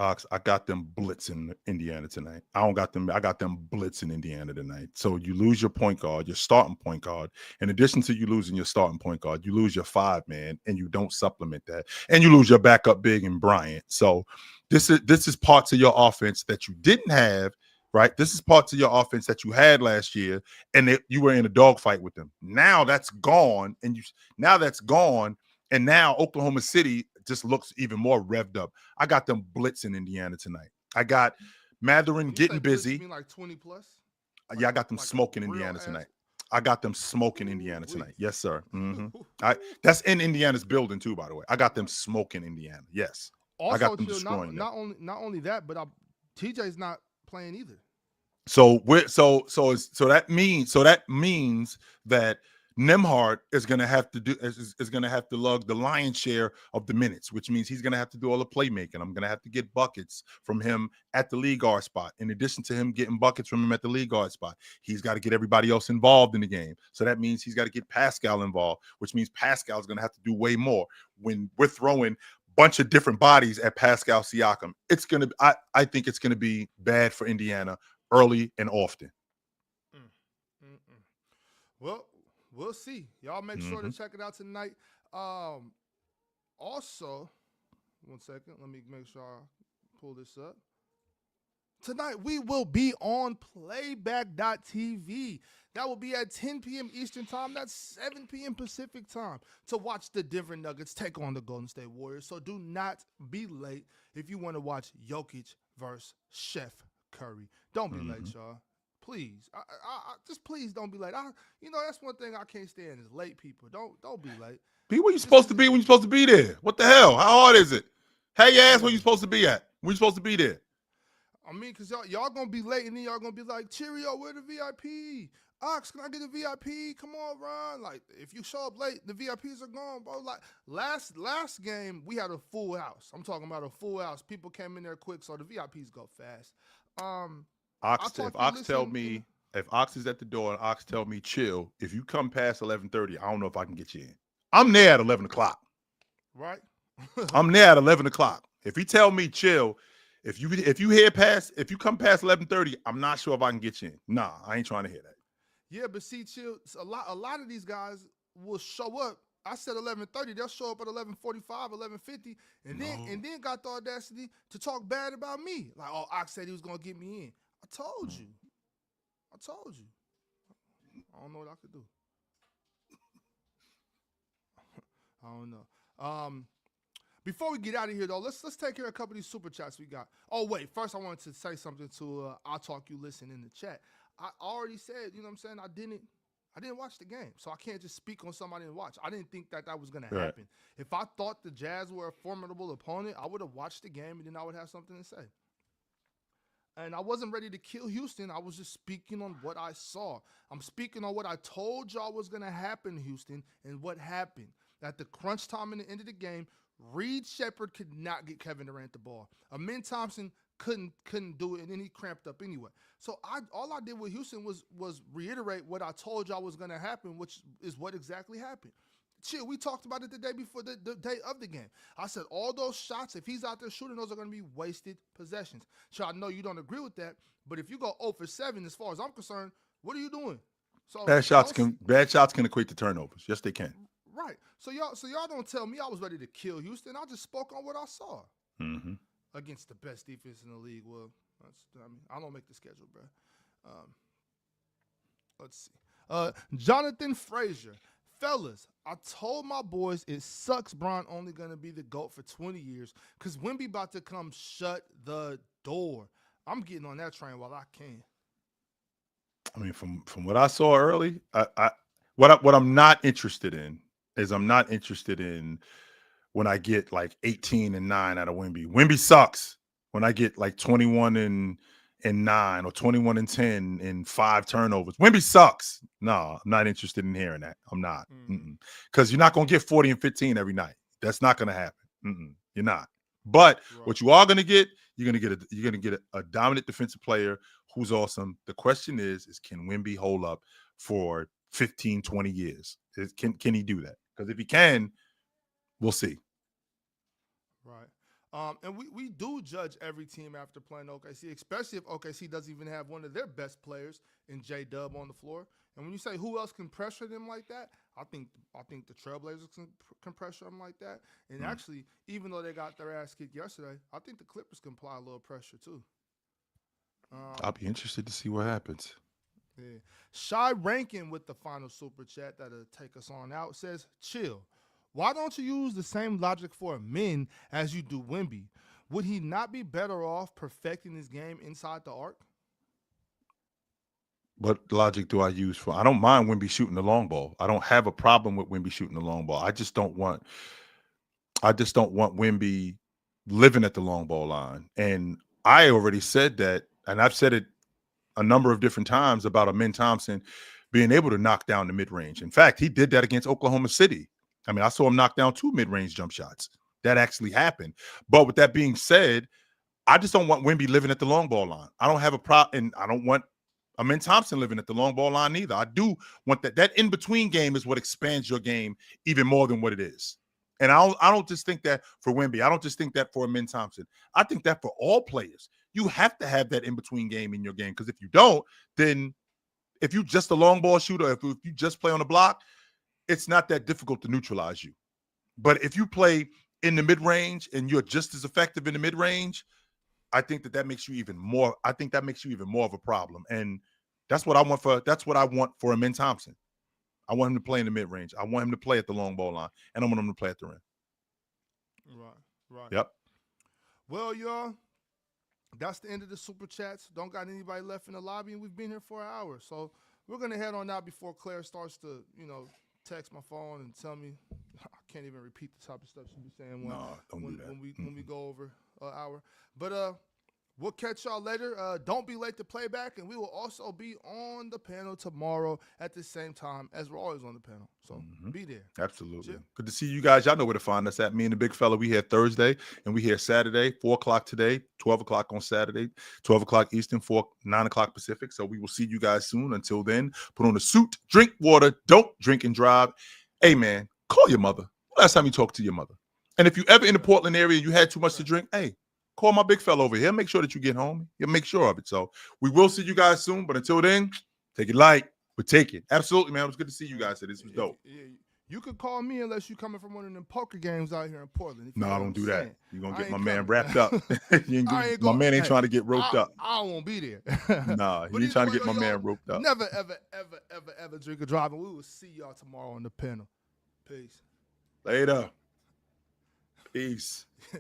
I got them blitzing Indiana tonight. I got them blitzing Indiana tonight. So you lose your point guard, your starting point guard. In addition to you losing your starting point guard, you lose your 5-man, and you don't supplement that. And you lose your backup big in Bryant. So this is parts of your offense that you didn't have, right? This is parts of your offense that you had last year, and you were in a dogfight with them. Now that's gone, and now Oklahoma City just looks even more revved up. I got them blitzing Indiana tonight. I got Matherin getting busy. You mean like 20 plus? Yeah, I got them smoking Indiana tonight. I got them smoking Indiana tonight. Yes, sir. That's in Indiana's building too, by the way. I got them smoking Indiana. Yes. Also, I got them destroying not only that, but TJ's not playing either. So that means that Nembhard is going to have to lug the lion's share of the minutes, which means he's going to have to do all the playmaking. I'm going to have to get buckets from him at the lead guard spot. In addition to him getting buckets from him at the lead guard spot, he's got to get everybody else involved in the game. So that means he's got to get Pascal involved, which means Pascal's going to have to do way more. When we're throwing a bunch of different bodies at Pascal Siakam, I think it's going to be bad for Indiana early and often. Well, we'll see. Y'all make sure to check it out tonight. Also, one second. Let me make sure I pull this up. Tonight, we will be on playback.tv. That will be at 10 p.m. Eastern time. That's 7 p.m. Pacific time to watch the Denver Nuggets take on the Golden State Warriors. So do not be late if you want to watch Jokic versus Chef Curry. Don't be Mhm. late, y'all. Please, just please don't be late. That's one thing I can't stand is late people. Don't be late. Be where you Just supposed 'cause to be when you're supposed to be there. What the hell? How hard is it? Hey, your ass where you supposed to be at? When you supposed to be there? I mean, because y'all going to be late, and then y'all going to be like, Cheerio, where the VIP? Ox, can I get a VIP? Come on, Ron. Like, if you show up late, the VIPs are gone, bro. Like, last game, we had a full house. I'm talking about a full house. People came in there quick, so the VIPs go fast. If Ox tell me, if Ox is at the door and Ox tell me, chill, if you come past 11:30, I don't know if I can get you in. I'm there at 11 o'clock. Right? I'm there at 11 o'clock. If he tell me, chill, if you come past 11:30, I'm not sure if I can get you in. Nah, I ain't trying to hear that. Yeah, but see, chill. A lot of these guys will show up. I said 11:30. They'll show up at 11:45, 11:50, and then got the audacity to talk bad about me. Like, oh, Ox said he was gonna get me in. I told you. I don't know what I could do. I don't know. Before we get out of here, though, let's take care of a couple of these super chats we got. Oh, wait. First, I wanted to say something to I'll Talk You Listen in the chat. I already said, you know what I'm saying, I didn't watch the game, so I can't just speak on something I didn't watch. I didn't think that was going to happen. If I thought the Jazz were a formidable opponent, I would have watched the game, and then I would have something to say. And I wasn't ready to kill Houston. I was just speaking on what I saw. I'm speaking on what I told y'all was going to happen, Houston, and what happened. At the crunch time in the end of the game, Reed Shepherd could not get Kevin Durant the ball. Amin Thompson couldn't do it, and then he cramped up anyway. So all I did with Houston was reiterate what I told y'all was going to happen, which is what exactly happened. Chill, we talked about it the day before the day of the game. I said all those shots, if he's out there shooting, those are going to be wasted possessions. So I know you don't agree with that, but if you go 0 for 7, as far as I'm concerned, what are you doing? So bad shots can equate to turnovers. Yes, they can. Right. So y'all don't tell me I was ready to kill Houston. I just spoke on what I saw against the best defense in the league. Well, I don't make the schedule, bro. Let's see. Jonathan Frazier. Fellas, I told my boys it sucks Bron only going to be the GOAT for 20 years because Wemby about to come shut the door. I'm getting on that train while I can. I mean, from what I saw early, what I'm not interested in is when I get like 18 and 9 out of Wemby. Wemby sucks when I get like 21 and 9 or 21 and 10 and 5 turnovers. Wemby sucks. No, I'm not interested in hearing that. I'm not. Because you're not going to get 40 and 15 every night. That's not going to happen. You're not. But what you are going to get, you're going to get a dominant defensive player who's awesome. The question is can Wemby hold up for 15, 20 years? Can he do that? Because if he can, we'll see. Right. And we do judge every team after playing OKC, especially if OKC doesn't even have one of their best players in J-Dub on the floor. And when you say who else can pressure them like that, I think the Trailblazers can pressure them like that. And actually, even though they got their ass kicked yesterday, I think the Clippers can apply a little pressure too. I'll be interested to see what happens. Yeah. Shy Rankin with the final super chat that'll take us on out says, chill. Why don't you use the same logic for men as you do Wemby? Would he not be better off perfecting his game inside the arc? What logic do I use for? I don't mind Wemby shooting the long ball. I don't have a problem with Wemby shooting the long ball. I just don't want Wemby living at the long ball line. And I already said that, and I've said it a number of different times about Amin Thompson being able to knock down the mid-range. In fact, he did that against Oklahoma City. I mean, I saw him knock down 2 mid-range jump shots. That actually happened. But with that being said, I just don't want Wemby living at the long ball line. I don't have a problem, and I don't want Amin Thompson living at the long ball line either. I do want that in-between game is what expands your game even more than what it is. And I don't just think that for Wemby. I don't just think that for Amin Thompson. I think that for all players. You have to have that in-between game in your game, because if you don't, then if you just a long ball shooter, if you just play on the block, it's not that difficult to neutralize you. But if you play in the mid-range and you're just as effective in the mid-range, I think that makes you even more. I think that makes you even more of a problem. And that's what I want for Amin Thompson. I want him to play in the mid-range. I want him to play at the long ball line, and I want him to play at the rim. Right. Yep. Well, y'all, that's the end of the super chats. Don't got anybody left in the lobby, and we've been here for an hour. So we're gonna head on out before Claire starts to, text my phone and tell me I can't even repeat the type of stuff she be saying Don't do that. when we go over an hour. But we'll catch y'all later. Don't be late to playback, and we will also be on the panel tomorrow at the same time as we're always on the panel. So be there. Absolutely. Chill. Good to see you guys. Y'all know where to find us at. Me and the big fella, we here Thursday and we here Saturday, 4 o'clock today, 12 o'clock on Saturday, 12 o'clock Eastern, 9 o'clock Pacific. So we will see you guys soon. Until then, put on a suit, drink water, don't drink and drive. Hey, man, call your mother. Last time you talked to your mother. And if you ever in the Portland area and you had too much to drink, hey, call my big fella over here. Make sure that you get home. He'll make sure of it. So we will see you guys soon. But until then, take it light. But take it. Absolutely, man. It was good to see you guys. This was dope. You could call me unless you're coming from one of them poker games out here in Portland. No, don't do that. You're going to get my man wrapped up. My man ain't trying to get roped up. I won't be there. Nah, he ain't trying to get my man roped up. Never, ever drink or drive. And we will see y'all tomorrow on the panel. Peace. Later. Peace.